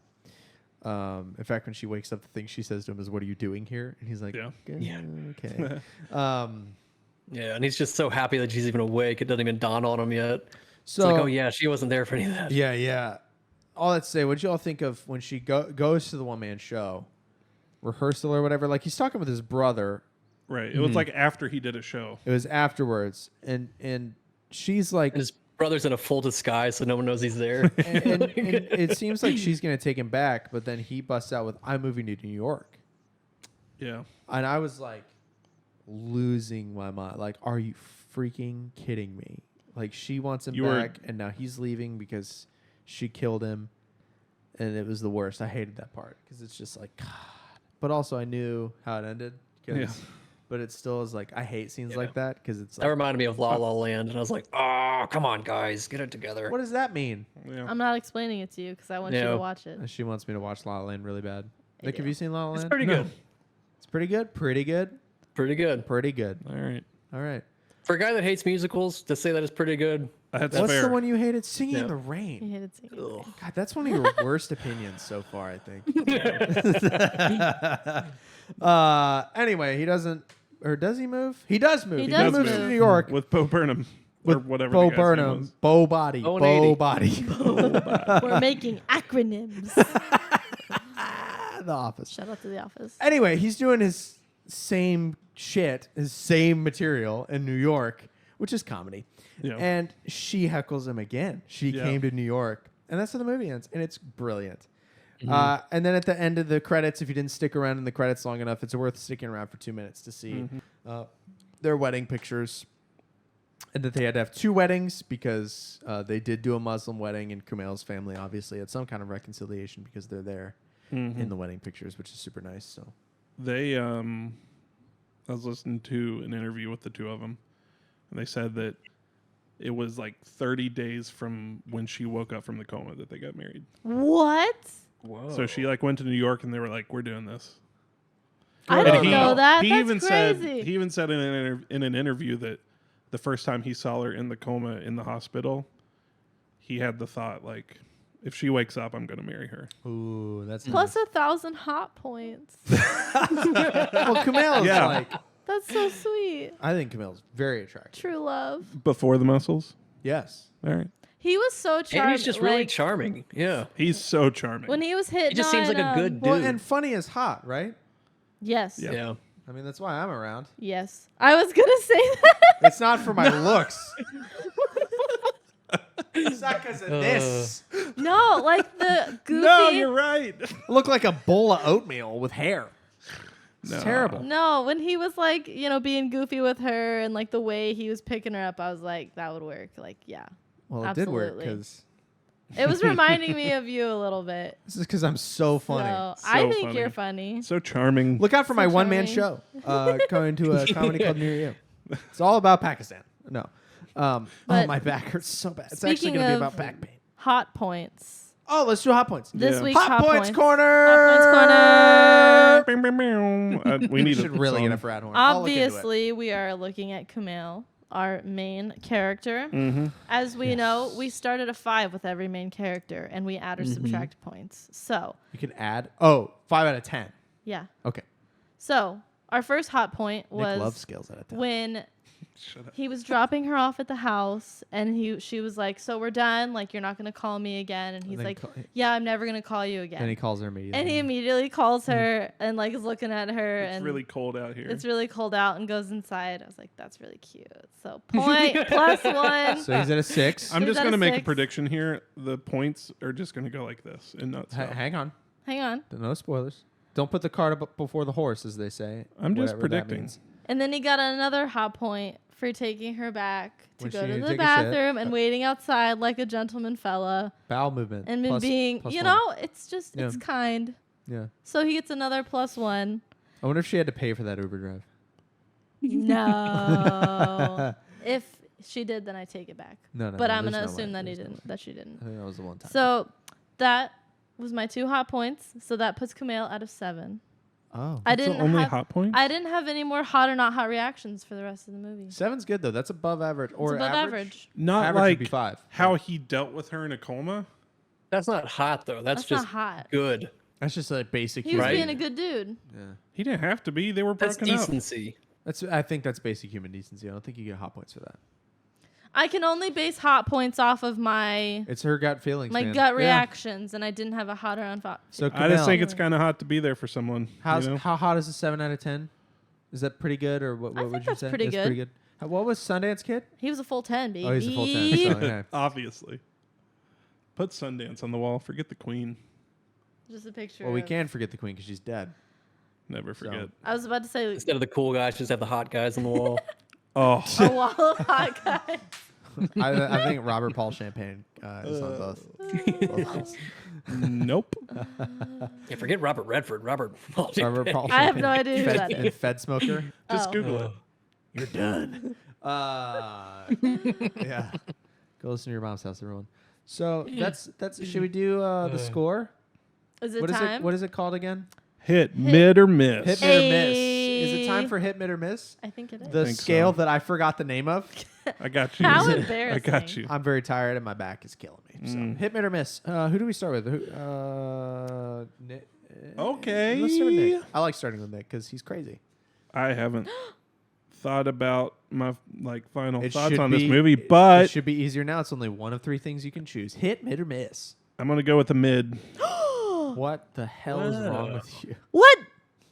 In fact, when she wakes up, the thing she says to him is, "What are you doing here?" And he's like, Yeah. Yeah. okay." yeah, and he's just so happy that she's even awake. It doesn't even dawn on him yet. So, It's like, oh yeah, she wasn't there for any of that. yeah. All that to say, what y'all think of when she goes to the one-man show rehearsal or whatever? Like he's talking with his brother. Right. It was like after he did a show. It was afterwards, and she's like, And his brother's in a full disguise, so no one knows he's there. and it seems like she's gonna take him back, but then he busts out with, "I'm moving to New York," Yeah. and I was like losing my mind. Like, are you freaking kidding me? Like she wants him You were- back, and now he's leaving because she killed him, and it was the worst. I hated that part because it's just like, God. But also, I knew how it ended. 'Cause- Yeah. But it still is like I hate scenes like that because it's That like, reminded me of La La Land, and I was like, oh, come on, guys, get it together. what does that mean? Yeah. I'm not explaining it to you because I want you No. to watch it. She wants me to watch La La Land really bad. I Nick, have do. you seen La La Land? It's pretty No. good. It's pretty good. Pretty good. Pretty good. Pretty good. All right. All right. For a guy that hates musicals, to say that is pretty good. That's What's fair. the one you hated? Singing in Yeah. the He Rain. hated singing. Ugh. God, that's one of your worst opinions so far, I think. Anyway, he doesn't, or does he move? He does move. He He does moves to move. New York With Bo Burnham. Or with whatever Bo the guy's name Burnham, was. Bo Body, Bo Bo 180. Body. We're making acronyms. The Office. Shout out to The Office. Anyway, he's doing his same shit, his same material in New York, which is comedy. Yeah. And she heckles him again. She Yeah. came to New York, and that's how the movie ends, and it's brilliant. And then at the end of the credits, if you didn't stick around in the credits long enough, it's worth sticking around for 2 minutes to see their wedding pictures. And that they had to have 2 weddings because they did do a Muslim wedding, and Kumail's family obviously had some kind of reconciliation because they're there in the wedding pictures, which is super nice. So They, I was listening to an interview with the two of them, and they said that it was like 30 days from when she woke up from the coma that they got married. What? Whoa. So she like went to New York, and they were like, "We're doing this." I And didn't know that. He That's even crazy. he even said in an interview that the first time he saw her in the coma in the hospital, he had the thought like, if she wakes up, I'm going to marry her. Ooh, that's Plus 1,000 hot points. well, Kumail is Yeah. like. That's so sweet. I think Kumail's very attractive. True love. Before the muscles? Yes. All right. He was so charming. And he's just really charming. Yeah. He's so charming. When he was hitting He just seems like a good dude. Well, and funny as hot, right? Yes. Yeah. Yeah. I mean, that's why I'm around. Yes. I was going to say that. It's not for my looks. It's not because of this. No, like the goofy. No, you're right. I look like a bowl of oatmeal with hair. It's No. terrible. No, when he was like, being goofy with her and like the way he was picking her up, I was like, that would work. Like, yeah. Well, it Absolutely. did work because It was reminding me of you a little bit. this is because I'm so funny. So, So I think funny. you're funny. So charming. Look out for So my one-man charming. show coming to a comedy club near you. It's all about Pakistan. No. Oh, But my back hurts so bad. It's actually speaking going to be of- about back pain. Hot points. Oh, let's do hot points. This Yeah. week's Hot points Hot corner. Points corner. We need should a really song. get a frat horn. I'll look into it. Obviously, we are looking at Kumail, our main character. Mhm. As we know, we start at a 5 with every main character, and we add or subtract points. So, You can add. Oh, 5 out of 10. yeah. Okay. So, our first hot point Nick loves was scales out of 10. when Shut up. he was dropping her off at the house, and she was like, "So we're done. Like, you're not gonna call me again." And he's then like, call- "Yeah, I'm never gonna call you again." And he calls her immediately. And he immediately calls her and like is looking at her, It's and really cold out here. it's really cold out, and goes inside. I was like, "That's really cute." So point +1. So he's at a 6. I'm Is just that going to a make a 6? prediction here. The points are just going to go like this and not so. Hang on. Hang on. No spoilers. Don't put the cart before the horse, as they say. I'm just whatever that predicting. means. And then he got another hot point for taking her back to When go she to needed to the take a shit. bathroom and waiting outside like a gentleman fella, Bowel movement. and plus- being, plus you 1. know, it's just Yeah. it's kind. Yeah. So he gets another +1. I wonder if she had to pay for that Uber drive. No. If she did, then I take it back. No. But I'm there's gonna no assume way. that There's no way. that she didn't. I think that was the one time. So that was my 2 hot points. So that puts Kumail out of 7. Oh. I That's the didn't only have hot point? I didn't have any more hot or not hot reactions for the rest of the movie. 7's good, though. That's above average. It's Or above average. Not Average would be like 5. how he dealt with her in a coma. That's not hot though. That's That's just not hot. good. That's just like basic He was Right. being a good dude. Yeah. He didn't have to be. They were That's broken up. decency. I think that's basic human decency. I don't think you get hot points for that. I can only base hot points off of my It's her gut feelings, man. gut Yeah. reactions, and I didn't have a hot or unhot. So I just Kumail, think it's kind of hot to be there for someone. you know? how hot is a 7 out of 10? Is that pretty good, or what I would think you that's say? pretty That's good. pretty good. What was Sundance Kid? He was a full 10, baby. Oh, he's a full 10. So, yeah. Obviously. Put Sundance on the wall. Forget the queen. Just a picture. Well, we of- can't forget the queen because she's dead. Never forget. I was about to say Instead of the cool guys, just have the hot guys on the wall. Oh, a wall of hot guys. I think Robert Paul Champagne is on both. nope. Yeah, forget Robert Redford. Robert Paul. Robert Paul I have Champagne. no idea who Fed, that and is. Fed Smoker. Just Oh. Google it. You're done. Yeah. Go listen to your mom's house, everyone. So that's should we do the score? Is it What is time? it? What is it called again? Hit, mid, or miss. Hit, mid, or miss. Is it time for hit, mid, or miss? I think it is. The think scale so. that I forgot the name of. I got you. How I embarrassing. got you. I'm very tired and my back is killing me. So hit, mid, or miss. Who do we start with? Nick. Okay. Let's start with Nick. I like starting with Nick because he's crazy. I haven't thought about my final It thoughts should on this be- movie, It but should be easier now. It's only one of 3 things you can choose: hit, mid, or miss. I'm gonna go with the mid. What the hell is wrong with you? What?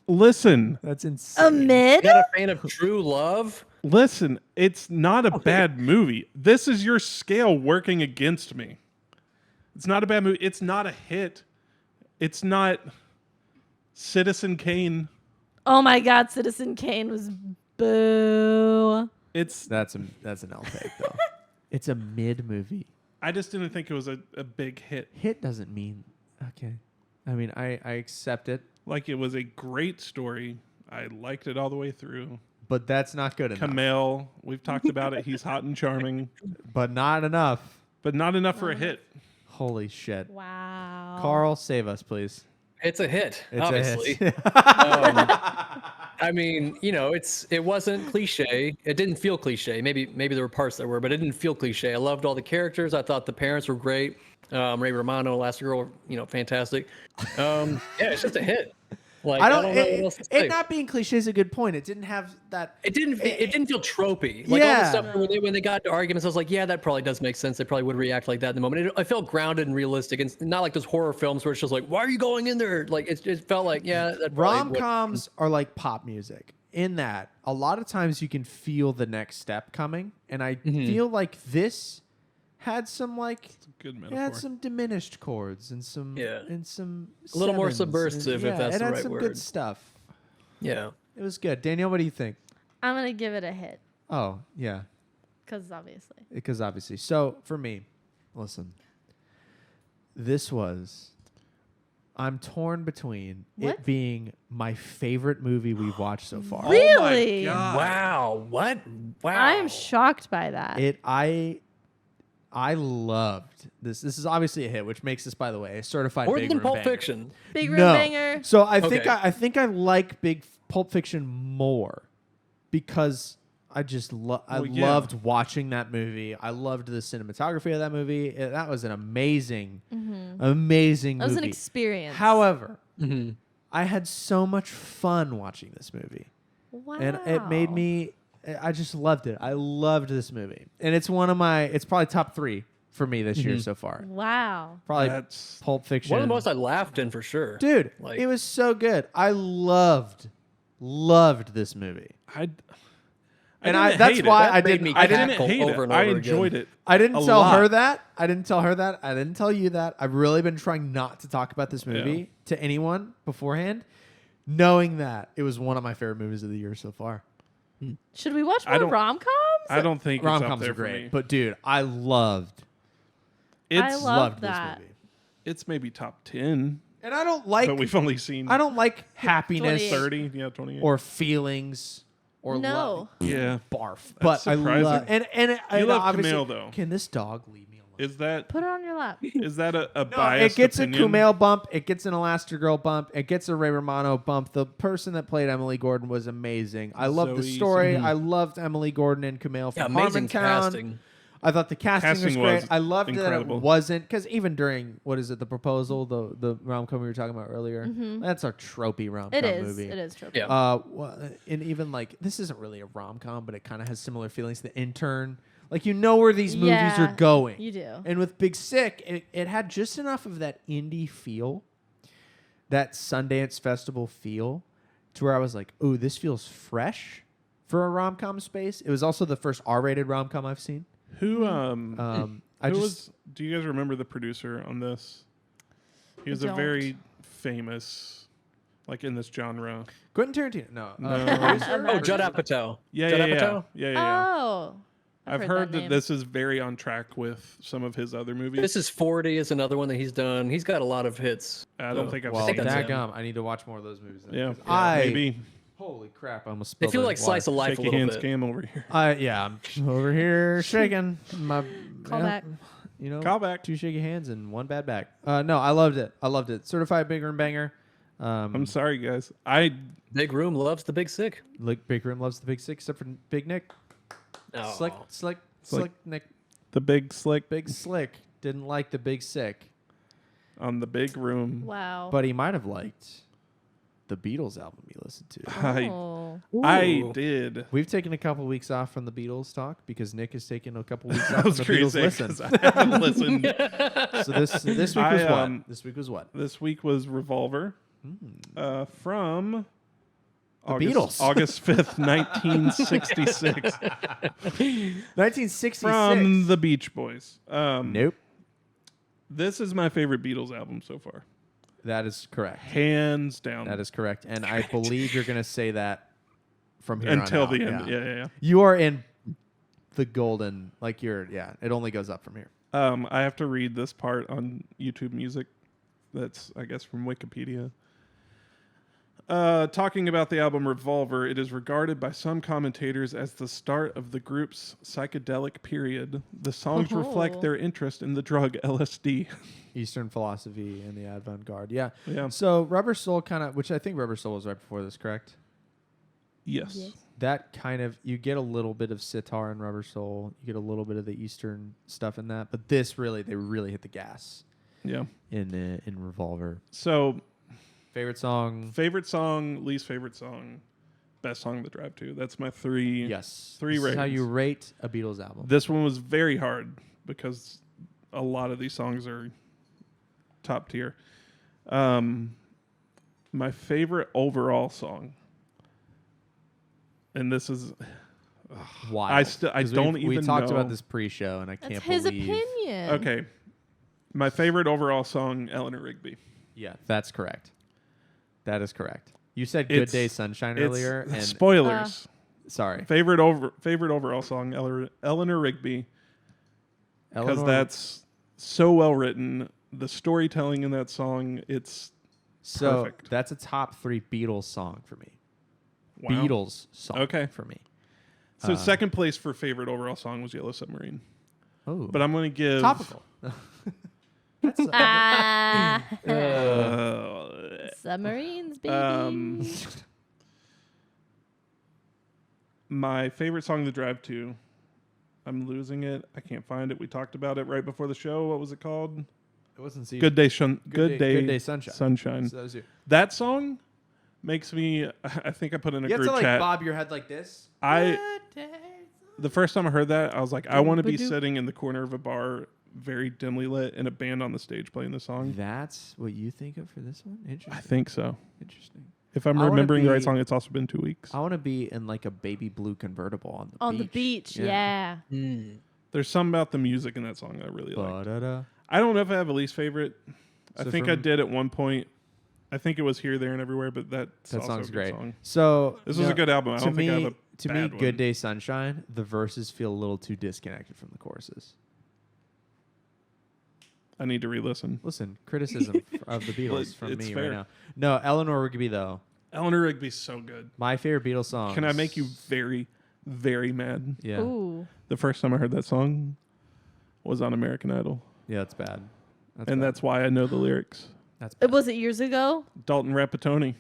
Listen, That's insane. A mid? Not a fan of True Love. listen. It's not a bad movie. This is your scale working against me. It's not a bad movie. It's not a hit. It's not Citizen Kane. Oh my God, Citizen Kane was boo. It's. That's an L take though. It's a mid movie. I just didn't think it was a big hit. Hit doesn't mean okay. I mean, I accept it, Like it was a great story. I liked it all the way through. but that's not good enough. Kumail, we've talked about it. He's hot and charming, But not enough. but not enough for a hit. Holy shit. Wow. Carl, save us, please. It's a hit, It's obviously. a hit. I mean, it wasn't cliche. It didn't feel cliche. Maybe there were parts that were, but it didn't feel cliche. I loved all the characters. I thought the parents were great. Ray Romano, Elastigirl, fantastic. Yeah, it's just a hit. Like I don't know what else to say. It not being cliche is a good point. It didn't have that. It didn't feel tropey. Like all the stuff when they got to arguments, I was like, yeah, that probably does make sense. They probably would react like that in the moment. I felt grounded and realistic, and not like those horror films where it's just like, why are you going in there? Like it felt like, yeah. Rom-coms are like pop music in that a lot of times you can feel the next step coming, and I feel like this had some good it had some diminished chords and some a little more subversive, if that's the right word. It had some good stuff. Yeah, it was good. Danielle, what do you think? I'm gonna give it a hit. Oh yeah, because obviously. So for me, listen, I'm torn between it being my favorite movie we've watched so far. Really? Oh my God. Wow. What? Wow. I am shocked by that. I loved this. This is obviously a hit, which makes this, by the way, a certified more big than room Pulp banger. Fiction. Big room banger. So I think I like Big Pulp Fiction more because I just loved watching that movie. I loved the cinematography of that movie. That was an amazing movie. That was an experience. However, I had so much fun watching this movie. Wow. And it made me. I just loved it. I loved this movie, and it's it's probably top 3 for me this year so far. Wow. Probably Pulp Fiction. One of the most I laughed in for sure. Dude, it was so good. I loved this movie. That's why I didn't hate it. I enjoyed it. I didn't tell her that. I didn't tell her that. I didn't tell you that. I've really been trying not to talk about this movie to anyone beforehand, knowing that it was one of my favorite movies of the year so far. Should we watch more rom-coms? I don't think rom-coms are great, but dude, I loved this movie. It's maybe top 10. And I don't like. But we've only seen. I don't like happiness, 30, 28, or feelings, or love. Yeah, barf. That's but surprising. I love. And you love Kumail though. Can this dog leave me alone? Is that put it on your lap? Is that a no, biased it gets opinion? a Kumail bump. It gets an Elastigirl bump. It gets a Ray Romano bump. The person that played Emily Gordon was amazing. I loved the story. I loved Emily Gordon and Kumail from amazing Harmontown. casting. I thought the casting was great. I loved incredible. that it wasn't, because even during the proposal, the rom-com we were talking about earlier, that's a tropey rom-com movie. It is tropey. Yeah. And even this isn't really a rom-com, but it kind of has similar feelings. The Intern, where these movies are going. You do. And with Big Sick, it had just enough of that indie feel, that Sundance Festival feel, to where I was like, "Ooh, this feels fresh for a rom-com space." It was also the first R-rated rom-com I've seen. Do you guys remember the producer on this? He was a very famous, in this genre. Quentin Tarantino. No. Judd Apatow. Yeah. Oh. I've heard that this is very on track with some of his other movies. This is 40 is another one that he's done. He's got a lot of hits. I don't think I've well, seen that. I need to watch more of those movies. Then, maybe. Holy crap! I almost They spilled feel it. like slice of life Shaky a little hands bit. cam over here. I'm over here shaking my Call back. Call back. 2 shaky hands and 1 bad back. No, I loved it. Certified big room banger. I'm sorry, guys. Big Room loves the Big Sick. Big room loves the Big Sick, except for Big Nick. Oh. Slick Nick. The Big Slick Big Slick didn't like the Big Sick, on the Big Room. Wow. but he might have liked the Beatles album you listened to. I did. We've taken a couple weeks off from the Beatles talk because Nick has taken a couple weeks off I from was the curious Beatles listen. I haven't listened. So this week was what? This week was what? This week was Revolver from Beatles. August 5th, 1966. 1966. From the Beach Boys. Nope. This is my favorite Beatles album so far. That is correct. Hands down. That is correct. And I believe you're going to say that from here until on out. the end. Yeah. You are in the golden, it only goes up from here. I have to read this part on YouTube Music. That's, I guess, from Wikipedia. Talking about the album Revolver, it is regarded by some commentators as the start of the group's psychedelic period. The songs reflect their interest in the drug LSD. Eastern philosophy and the avant-garde. Yeah. Yeah. So Rubber Soul which I think Rubber Soul was right before this, correct? Yes. That kind of, you get a little bit of sitar and Rubber Soul. You get a little bit of the Eastern stuff in that. But this really, they really hit the gas Yeah. in Revolver. So, Favorite song? least favorite song, best song of the drive to. That's my three. Yes. Three This is how ratings. you rate a Beatles album. This one was very hard because a lot of these songs are top tier. My favorite overall song, and this is Wild. I 'Cause don't we even talked know. about this pre-show, and I That's can't his believe. opinion. Okay, my favorite overall song, Eleanor Rigby. Yeah, that's correct. That is correct. You said "Good It's- Day Sunshine" It's- earlier, and spoilers. sorry, Favorite overall song, Eleanor Rigby, because Eleanor- that's so well written. The storytelling in that song, it's so perfect. that's a top 3 Beatles song for me. wow. Beatles song, Okay. for me. So second place for favorite overall song was Yellow Submarine, Oh, but I'm going to give topical. That's Submarines, baby. My favorite song to drive to. I'm losing it. I can't find it. We talked about it right before the show. What was it called? it wasn't Good Day Sunshine. Good Day Sunshine. So that was you. That song makes me. I think I put in a You have group to like chat. bob your head like this. The first time I heard that, I was like, I want to be Doop-a-doop. sitting in the corner of a bar, very dimly lit, and a band on the stage playing the song. That's what you think of for this one. Interesting. I think so. Interesting. If I'm I wanna remembering the right be- song, it's also been 2 weeks. I want to be in like a baby blue convertible on the beach. Yeah. There's something about the music in that song that I really like. Ba-da-da. I don't know if I have a least favorite. I So think I from- did at one point. I think it was Here, There, and Everywhere, but that's That also song's a good great. song. So This was a good album. I to don't me, think I have a to bad me, one. "Good Day Sunshine," the verses feel a little too disconnected from the choruses. I need to re-listen. Listen, criticism of the Beatles from it's me fair. right now. No, Eleanor Rigby though. Eleanor Rigby's so good. My favorite Beatles song. Can I make you very, very mad? Yeah. Ooh. The first time I heard that song was on American Idol, Yeah, that's bad. and that's why I know the lyrics. That's bad. Was it years ago? Dalton Rapatoni.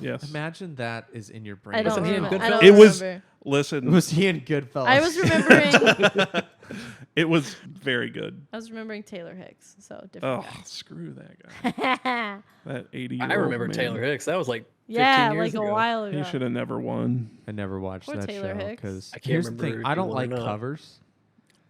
Yes. Imagine that is in your brain. I don't Wasn't he in remember. I Goodfellas? don't It was- remember. Listen, Was he in Goodfellas? I was remembering. it was very good. I was remembering Taylor Hicks. So different. Oh, screw that guy. guy. That 80. I remember Taylor Hicks. That was like 15 Yeah, years like ago. a while ago. He should have never won. I never watched Poor that Taylor show Hicks. because I can't here's the remember thing. if I you don't won like or not. covers.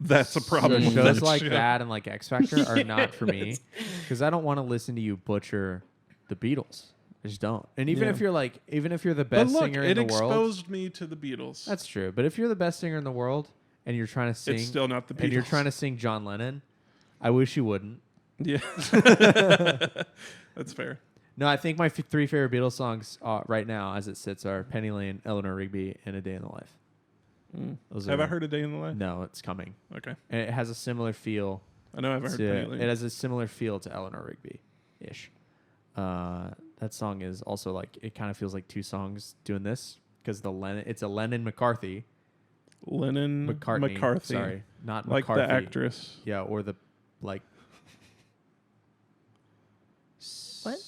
That's a problem. So with shows that like show. that and like X Factor are not for me because I don't want to listen to you butcher the Beatles. I just don't. And even Yeah. if you're like, even if you're the But best look, singer it in the world, exposed me to the Beatles. that's true. But if you're the best singer in the world and you're trying to sing, It's still not the Beatles. and you're trying to sing John Lennon, I wish you wouldn't. Yeah. That's fair. No, I think my 3 favorite Beatles songs right now, as it sits, are Penny Lane, Eleanor Rigby, and A Day in the Life. Those Have are- I heard A Day in the Life? No, it's coming, Okay. and it has a similar feel. I know I've heard to, Penny Lane. it has a similar feel to Eleanor Rigby, ish. That song is also like it kind of feels like 2 songs doing this because it's a Lennon McCarthy. Lennon McCartney. McCarthy. Sorry, not Like McCarthy. the actress. Yeah, or the like. What?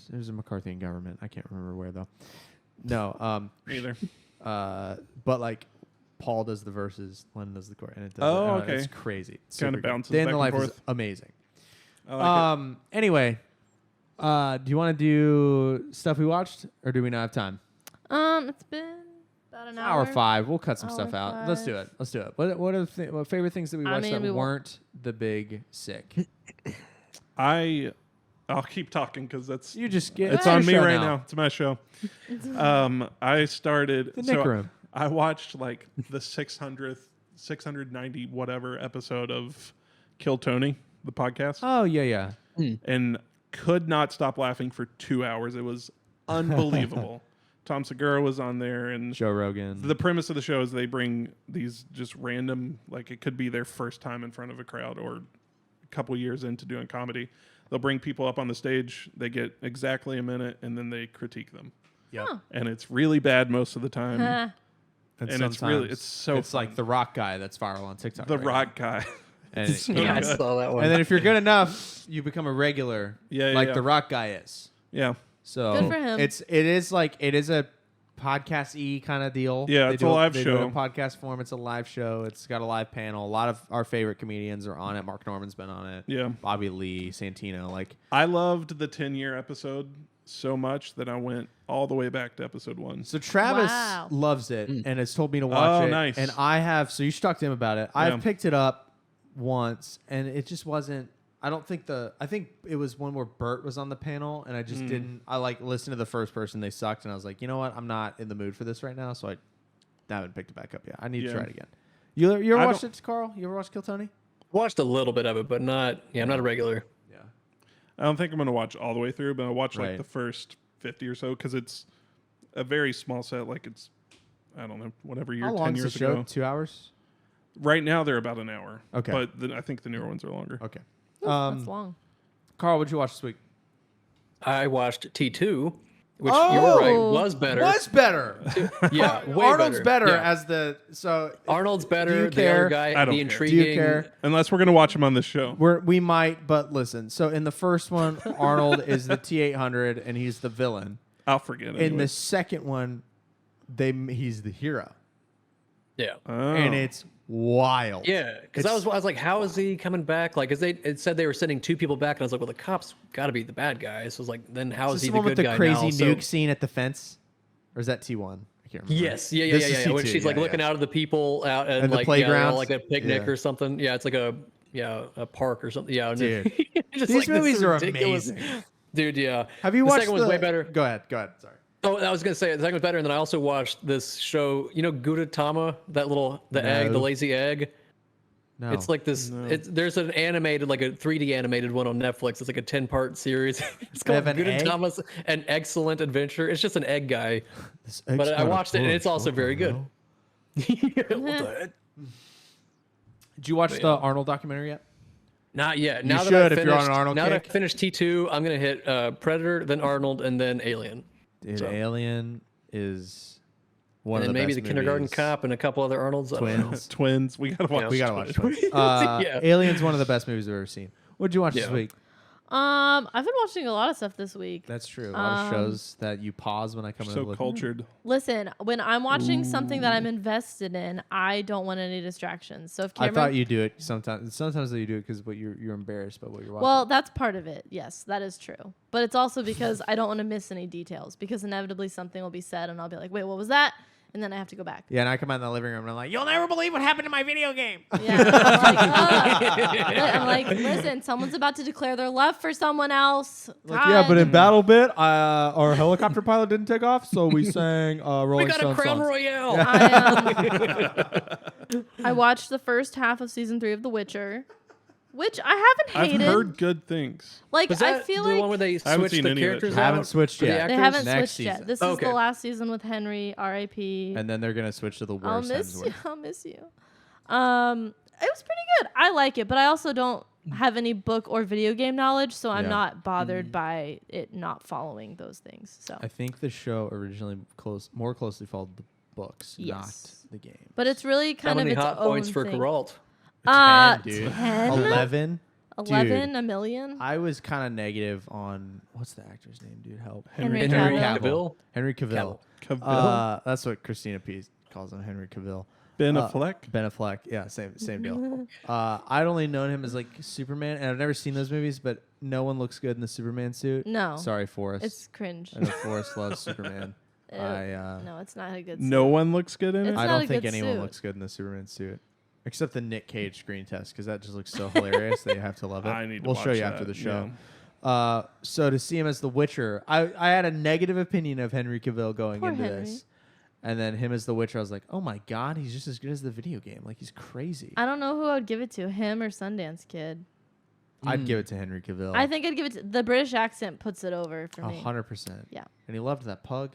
There's a McCarthy in government. I can't remember where though. No, Either. but like Paul does the verses, Lennon does the chorus, and it does. Oh, It's okay. crazy. It's Kinda super good. bounces Day in back the and Life is forth. amazing. I like it. Anyway, do you want to do stuff we watched, or do we not have time? It's been about an hour. Hour 5. We'll cut some Hour stuff out. Let's do 5. it. Let's do it. What are what favorite things that we I watched mean, that we won't- weren't the big sick? I'll keep talking because that's You just get. it's your on me show right now. It's my show. I started. The Nick Room. I watched like the 690 whatever episode of Kill Tony, the podcast, Oh yeah. and could not stop laughing for 2 hours. It was unbelievable. Tom Segura was on there, and Joe Rogan. the premise of the show is they bring these just random, like it could be their first time in front of a crowd or a couple years into doing comedy. They'll bring people up on the stage. They get exactly a minute, and then they critique them. Yep. Huh. And it's really bad most of the time. Huh. And it's really- sometimes it's so It's like fun. the Rock guy that's viral on TikTok. The right Rock guy. now. And, Yeah, I good. saw that one. and then if you're good enough, you become a regular. Yeah, like yeah. the Rock guy is. Yeah. So Good for him. it is a podcast-y kind of deal. Yeah, They it's do a live they do it show. in podcast form. It's a live show. It's got a live panel. A lot of our favorite comedians are on it. Mark Norman's been on it. Yeah. Bobby Lee, Santino. Like, I loved the 10-year episode so much that I went all the way back to episode 1. so Travis Wow. loves it and has told me to watch Oh, it. nice. And I have. So you should talk to him about it. Yeah. I've picked it up once, and it just wasn't. I don't think I think it was one where Bert was on the panel, and I just didn't. I like listened to the first person, they sucked, and I was like, you know what, I'm not in the mood for this right now, so I haven't picked it back up yet. I need to try it again. You ever I watched don't- it, Carl? You ever watched Kill Tony? Watched a little bit of it, but not. Yeah, I'm not a regular. Yeah. I don't think I'm going to watch all the way through, but I'll watch like Right. the first 50 or so because it's a very small set. Like it's, I don't know, whatever year, How 10 long is years the show? ago. 2 hours? Right now, they're about an hour. Okay. But I think the newer ones are longer. Okay. Oof, that's long. Carl, what'd you watch this week? I watched T2, which you were right was better. Was better. Yeah, way Arnold's better Yeah. as the so. Arnold's Do better. you The care? other guy, I don't the care. Do you intriguing. care? Unless we're going to watch them on this show. We might, but listen. So in the first one, Arnold is the T-800 and he's the villain. I'll forget it. In the anyway. second one, he's the hero, Yeah. Oh. and it's wild. Yeah, because I was like, how is he coming back? Like, because it said they were sending 2 people back, and I was like, well, the cops got to be the bad guys. So I was like, then how Is is this he the one the with good the guy crazy now? So- nuke scene at the fence, or is that T1? I can't remember. Yes, yeah. This is When T2, she's like yeah, looking yeah. out at the people out and And the like playground. like a picnic Yeah. or something. Yeah, it's like a park or something. Yeah, and then- Dude. just These like this movies are ridiculous- amazing. Dude, yeah. Have you the watched second one's way better. Go ahead. Sorry. Oh, I was gonna say the second one's better, and then I also watched this show. You know, Gudetama, the egg, the No. lazy egg. No. It's like this. There's an animated, like a 3D animated one on Netflix. It's like a 10-part series. It's They called have an egg? Gudetama's An Excellent Adventure. It's just an egg guy, This egg's but I not a watched it, and bush. it's also very good. no. What the heck? Did you watch the Arnold documentary yet? Not yet. You Now that should I've if you're on an finished- Arnold Now that kick. I finished T2, I'm gonna hit Predator, then Arnold, and then Alien. Dude, So- Alien is one And of then the maybe best the Kindergarten movies. Cop and a couple other Arnolds. I don't know. Twins. Twins. We got to watch We gotta watch Twins. Twins. Yeah. Alien's one of the best movies I've ever seen. What'd you watch this Yeah. week? I've been watching a lot of stuff this week. That's true. A lot of shows that you pause when I come in. So and look. cultured. Listen, when I'm watching something that I'm invested in, I don't want any distractions. So if I Cameron, thought you do it sometimes. Sometimes you do it because you're embarrassed by what you're watching. well, that's part of it. Yes, that is true. But it's also because I don't want to miss any details because inevitably something will be said and I'll be like, wait, what was that? And then I have to go back. yeah, and I come out in the living room and I'm like, you'll never believe what happened to my video game. Yeah, I'm like, I'm like, listen, someone's about to declare their love for someone else. Like, yeah, but in God. Battle Bit, our helicopter pilot didn't take off, so we sang Rolling We got a Stones Crown songs. Royale. I watched the first half of season 3 of The Witcher, which I haven't I've hated. heard good things. Like, Was I that feel the like one where they I haven't switched seen the any of it. characters They out? haven't switched for the yet. they actors? haven't Next switched yet. season. This Okay. is the last season with Henry, R.I.P. And then they're gonna switch to the I'll worst miss you. Hemsworth. I'll miss you. It was pretty good. I like it, but I also don't have any book or video game knowledge, so I'm Yeah. not bothered by it not following those things. So, I think the show originally more closely followed the books, Yes. not the game. but it's really How kind of many its hot own points for thing. Geralt? 10, dude. 10? 11. 11, a million. I was kind of negative on what's the actor's name, dude? Help. Henry Cavill. Henry Cavill. Cavill. That's what Christina P calls him, Henry Cavill. Ben Affleck. Ben Affleck. Yeah, same deal. I'd only known him as like Superman, and I've never seen those movies, but no one looks good in the Superman suit. No. Sorry, Forrest. It's cringe. I know Forrest loves Superman. No, it's not a good No one looks good in it. It's I not don't a think good anyone suit. looks good in the Superman suit. Except the Nick Cage screen test, because that just looks so hilarious that you have to love it. I need to We'll show watch you after that, the show. So to see him as the Witcher, I had a negative opinion of Henry Cavill going Poor into Henry. this. And then him as the Witcher, I was like, oh my God, he's just as good as the video game. Like, he's crazy. I don't know who I would give it to, him or Sundance Kid. I'd give it to Henry Cavill. I think I'd give it to the British accent puts it over for me. 100%. Yeah. And he loved that pug.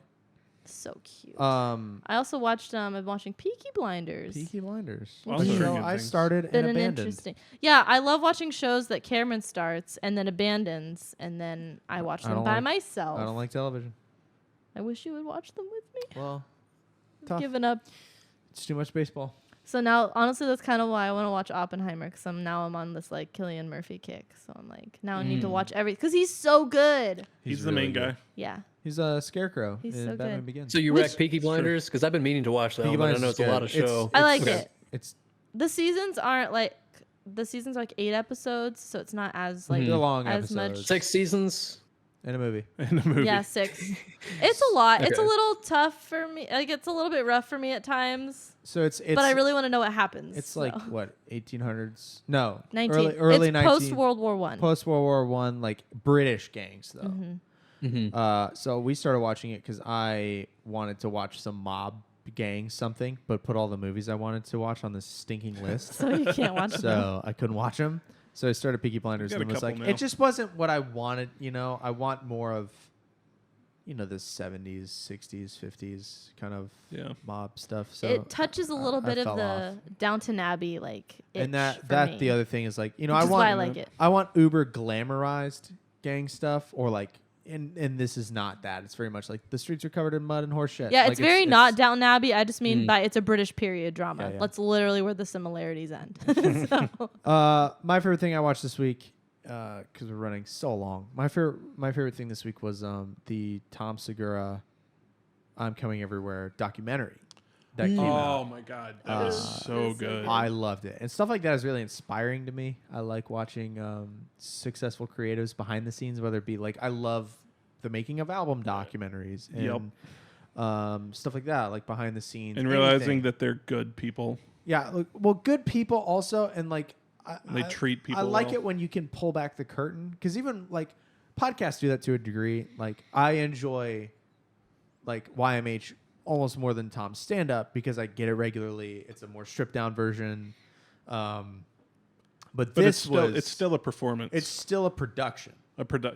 So cute. I I also watched I'm watching Peaky Blinders. Peaky Blinders. Well, A I'm show hearing good I things. started Been and an abandoned. interesting. Yeah, I love watching shows that Cameron starts and then abandons and then I watch I them don't by like- myself. I don't like television. I wish you would watch them with me. Well, tough. Giving up. It's too much baseball. So now, honestly, that's kind of why I want to watch Oppenheimer because I'm on this like Cillian Murphy kick. So I'm like, now I need to watch because he's so good. He's the really main good. guy. Yeah, He's a Scarecrow He's in so Batman good. Begins. So you Which- wrecked Peaky Blinders? Because I've been meaning to watch that Peaky one, but I Blinders know is it's a lot of good. show. I like okay. it. It's The seasons aren't like the seasons are like 8 episodes, so it's not as like they're long as episodes. much. 6 seasons. in a movie. In a movie. Yeah, 6. It's a lot. It's a Okay. little tough for me. Like it's a little bit rough for me at times. So it's But I really want to know what happens. it's like what 1800s? No, 19. early it's 19 post World War One. post World War One, like British gangs though. Mm-hmm. So we started watching it because I wanted to watch some mob gang something, but put all the movies I wanted to watch on this stinking list. So you can't watch them. So I couldn't watch them. So I started Peaky Blinders got and a was like, couple now. it just wasn't what I wanted. You know, I want more of, you know, the 70s, 60s, 50s kind of Yeah. mob stuff. So It touches a little I bit of fell the off. Downton Abbey like. And itch for that me. the other thing is like, you know, Which I is want why I like it. I want uber glamorized gang stuff or like. And this is not that. It's very much like the streets are covered in mud and horse shit. Yeah, Like, it's very not Downton Abbey. I just mean by it's a British period drama. Yeah, yeah. That's literally where the similarities end. So, My favorite thing I watched this week, because we're running so long. My favorite thing this week was the Tom Segura "I'm Coming Everywhere" documentary that came out. Oh my god, that was so so good. I loved it, and stuff like that is really inspiring to me. I like watching successful creatives behind the scenes, whether it be like I love the making of album documentaries and stuff like that, like behind the scenes, And realizing anything. that they're good people. Yeah, look, well, good people also, and like They treat people I like well. it when you can pull back the curtain because even like podcasts do that to a degree. Like I enjoy like YMH almost more than Tom's stand up because I get it regularly. It's a more stripped down version. But But this it's still a performance. it's still a production.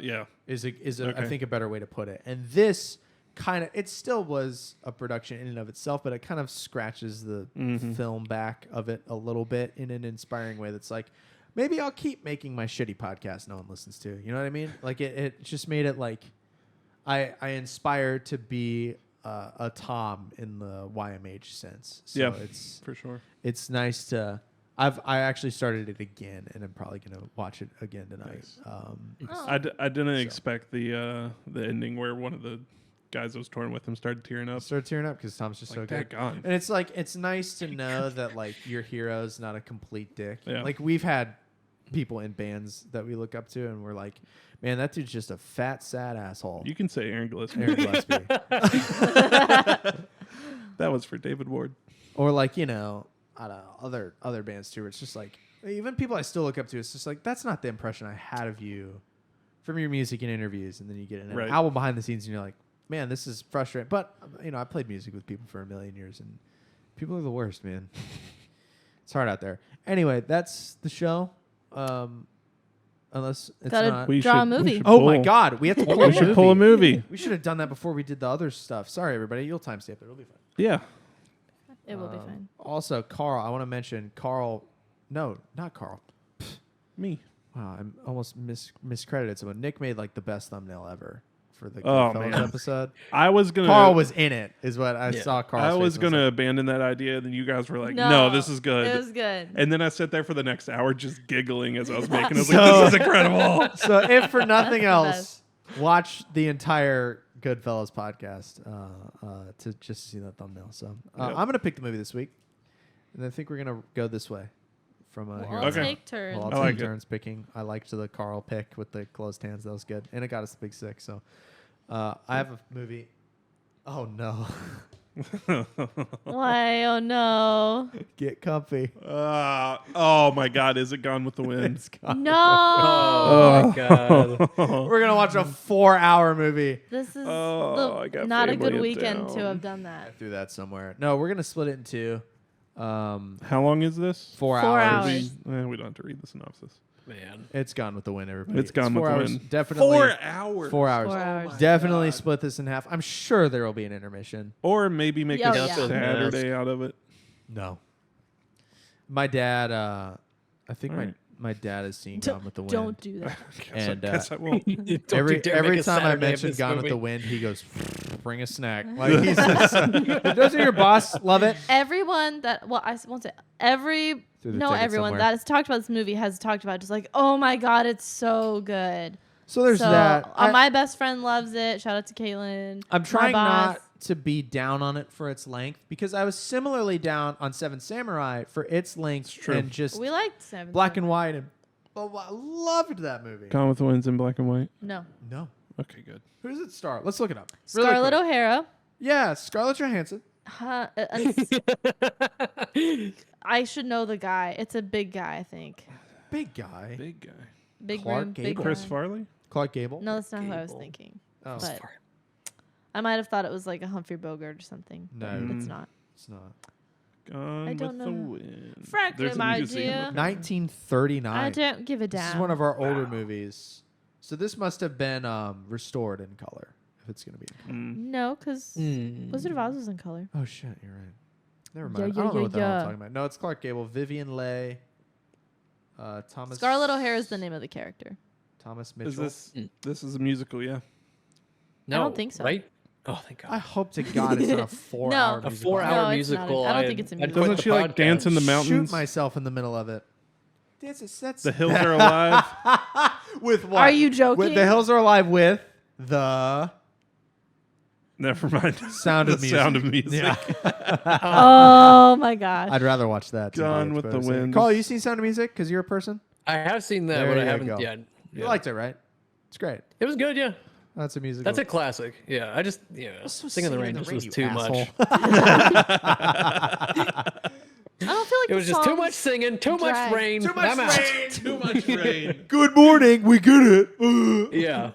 Yeah. Is a, I Okay. think a better way to put it. And this kind of it still was a production in and of itself, but it kind of scratches the film back of it a little bit in an inspiring way. That's like maybe I'll keep making my shitty podcast no one listens to. You know what I mean? Like it just made it like I inspire to be a Tom in the YMH sense. So Yeah, it's for sure. it's nice to. I actually started it again, and I'm probably gonna watch it again tonight. Nice. I didn't expect the ending where one of the guys I was touring with him started tearing I up. started tearing up because Tom's just so Like, good. daggone. And it's like it's nice to know that like your hero's not a complete dick. Yeah. Like we've had people in bands that we look up to, and we're like, man, that dude's just a fat, sad asshole. You can say Aaron Gillespie. Aaron Gillespie. That was for David Ward. Or like I don't know, other bands too. Where it's just like even people I still look up to. It's just like that's not the impression I had of you from your music and interviews, and then you get an Right. album behind the scenes, and you're like, man, this is frustrating. But I played music with people for a million years, and people are the worst, man. It's hard out there. Anyway, that's the show. Unless it's Gotta not. We draw a should- we movie. should Oh my pull- God, we have to pull a We should pull a movie. We should have done that before we did the other stuff. Sorry, everybody. You'll timestamp it. It'll be fine. Yeah. it will be fine. Also, Carl, I want to mention Carl. No, not Carl. Me. Wow, I'm almost miscredited someone. Nick made like the best thumbnail ever for the Oh, Goodfellas man. episode. I was gonna. Carl was in it, is what I Yeah. saw. Carl. I was gonna abandon that idea. Then you guys were like, No, "No, this is good." It was good. And then I sat there for the next hour just giggling as I was making it. I was So- like, "This is incredible." So, if for nothing That's the else, watch the entire Goodfellas podcast to just see that thumbnail. So, Yep. I'm gonna pick the movie this week, and I think we're gonna go this way. From We'll here all on Okay. out. take turns. Well, I I'll like take it. turns picking. I liked the Carl pick with the closed hands. That was good, and it got us the big six. So, I have a movie. Oh no, Why? Oh no. get comfy. Oh my God! Is it Gone with the Wind? It's gone. No. Oh my god. We're gonna watch a 4-hour movie. This is Oh, I got not a good family in weekend to town. have done that. I threw that somewhere. No, we're gonna split it in two. How long is this? 4 4 hours. hours. We don't have to read the synopsis. Man. It's Gone with the Wind, everybody. It's Gone with 4 the hours. Wind. Definitely 4 hours. 4 hours. 4 hours. Definitely split this in half. I'm sure there will be an intermission. Or maybe make Oh, a yeah. Saturday out of it. No. My dad. I think All right. my dad has seen Gone with the Wind. Don't do that. And Guess I won't. Don't every you dare make every a time I Saturday of mention this Gone with movie. the Wind, he goes, "Bring a snack." Like he's just, doesn't your boss love it? Everyone that I won't say every Threw the no ticket everyone somewhere. that has talked about this movie has talked about it, just like, oh my god, it's so good. So there's that. My best friend loves it. Shout out to Caitlin. I'm My trying boss. not to be down on it for its length because I was similarly down on Seven Samurai for its length true. and just We liked Seven. black and Samurai. white. And I loved that movie. Gone with the Wind's in black and white. No. No. Okay, good. Who does it star? Let's look it up. Really Scarlett quick. O'Hara. Yeah, Scarlett Johansson. I should know the guy. It's a big guy, I think. Big guy. Big guy. Big Clark room, big Gable. Chris guy. Farley? Clark Gable. No, that's not who I was Gable. thinking. Oh. But I might have thought it was like a Humphrey Bogart or something. No. but it's not. It's not. Gone I don't with the know. Wind. Frankly, There's a my museum dear. of- 1939. I don't give a damn. This is one of our older movies. So this must have been restored in color, if it's going to be in color. No, because Wizard of Oz was in color. Oh, shit, you're right. Never Yeah, mind. yeah, I don't know yeah, what the hell I'm yeah. talking about. No, it's Clark Gable. Vivian Leigh. Thomas. Scarlett O'Hara is the name of the character. Thomas Mitchell. Is this is a musical, yeah. No, don't think so. Right? Oh, thank God. I hope to God it's not a 4-hour No. A musical. 4-hour No, it's not. musical. I don't think it's a I'd musical. quit Doesn't the she like podcast. dance in the mountains? Shoot myself in the middle of it. That's The Hills Are Alive. with what? Are you joking? With the Hills Are Alive with the Never mind. Sound of The Music. Sound of Music. Yeah. Oh my gosh. I'd rather watch that. to be Gone with exposed. the Wind. Carl, you seen Sound of Music? Because you're a person. I have seen that, There but I you haven't go. yet. You Yeah. liked it, right? It's great. It was good, yeah. That's a musical. That's a classic. Yeah, I just Singing in the Rain just was too much. I don't feel like It was the just too songs much singing, too much drag. rain. I'm out. Too much rain. Good morning. We get it. Yeah.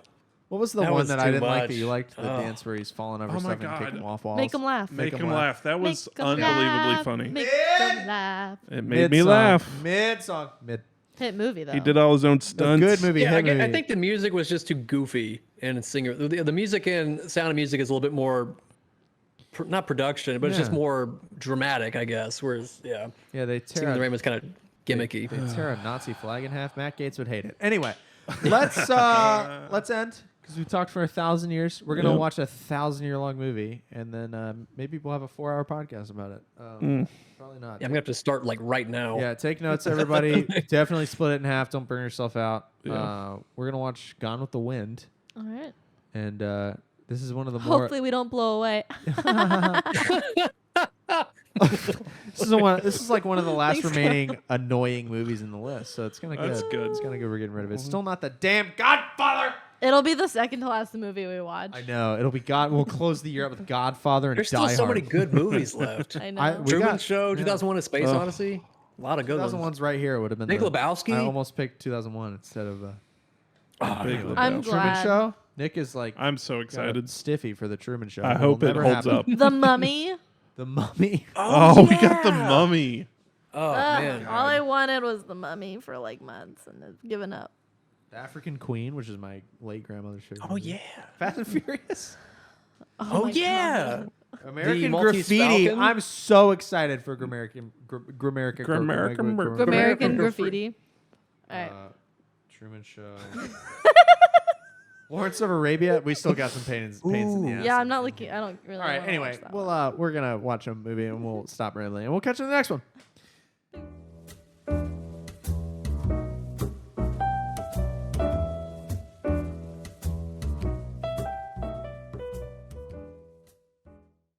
What was the That one was that I too didn't like that much. you liked? The Oh. dance where he's falling over Oh my stuff and God. kicking off walls. Make them laugh. Make 'em him laugh. That was Make 'em unbelievably laugh. funny. Make them laugh. It made me laugh. Mid song. Mid. Hit movie though. He did all his own A stunts. good movie. Yeah, hit movie. I think the music was just too goofy and singer. The music and Sound of Music is a little bit more, not production, but it's just Yeah. more dramatic, I guess. Whereas, Yeah, they tear Singing in the Rain was kind of gimmicky. They tear a Nazi flag in half. Matt Gaetz would hate it. Anyway, let's end because we've talked for 1,000 years. We're gonna Yep. watch a 1,000-year-long movie, and then maybe we'll have a 4-hour podcast about it. Probably not. Yeah, I'm gonna have to start like right now. Yeah, take notes, everybody. Definitely split it in half. Don't burn yourself out. Yeah. We're gonna watch Gone with the Wind, All right. and this is one of the more. Hopefully we don't blow away. This is like one of the last Thanks, remaining annoying movies in the list, so it's kind of good. That's good. It's kind of good. We're getting rid of it. It's still not the damn Godfather. It'll be the second to last movie we watch. I know it'll be God. We'll close the year up with Godfather and There's Die still so many Hard. good movies left. I know. we Truman got- Show, 2001: A Space Ugh. Odyssey, a lot of good ones. 2001's right here. It would have been Big the- Lebowski? I almost picked 2001 instead of Big I'm Lebowski. Truman glad. Show. Nick is like I'm so got a excited. stiffy for the Truman Show. I It'll hope it never holds happen. up. The Mummy. The Mummy. Oh, we got the Mummy. Oh man, All I wanted was the Mummy for like months, and I've given up. The African Queen, which is my late grandmother's favorite. oh movie. yeah, Fast and Furious. oh my yeah. American Maltese Graffiti. Falcon? I'm so excited for Grammarican American Graffiti. All right. Truman Show. Lawrence of Arabia. We still got some pains in the ass. Yeah, I'm not looking. I don't really. All right. wanna Anyway, watch that one. we're gonna watch a movie and we'll stop rambling and we'll catch you in the next one.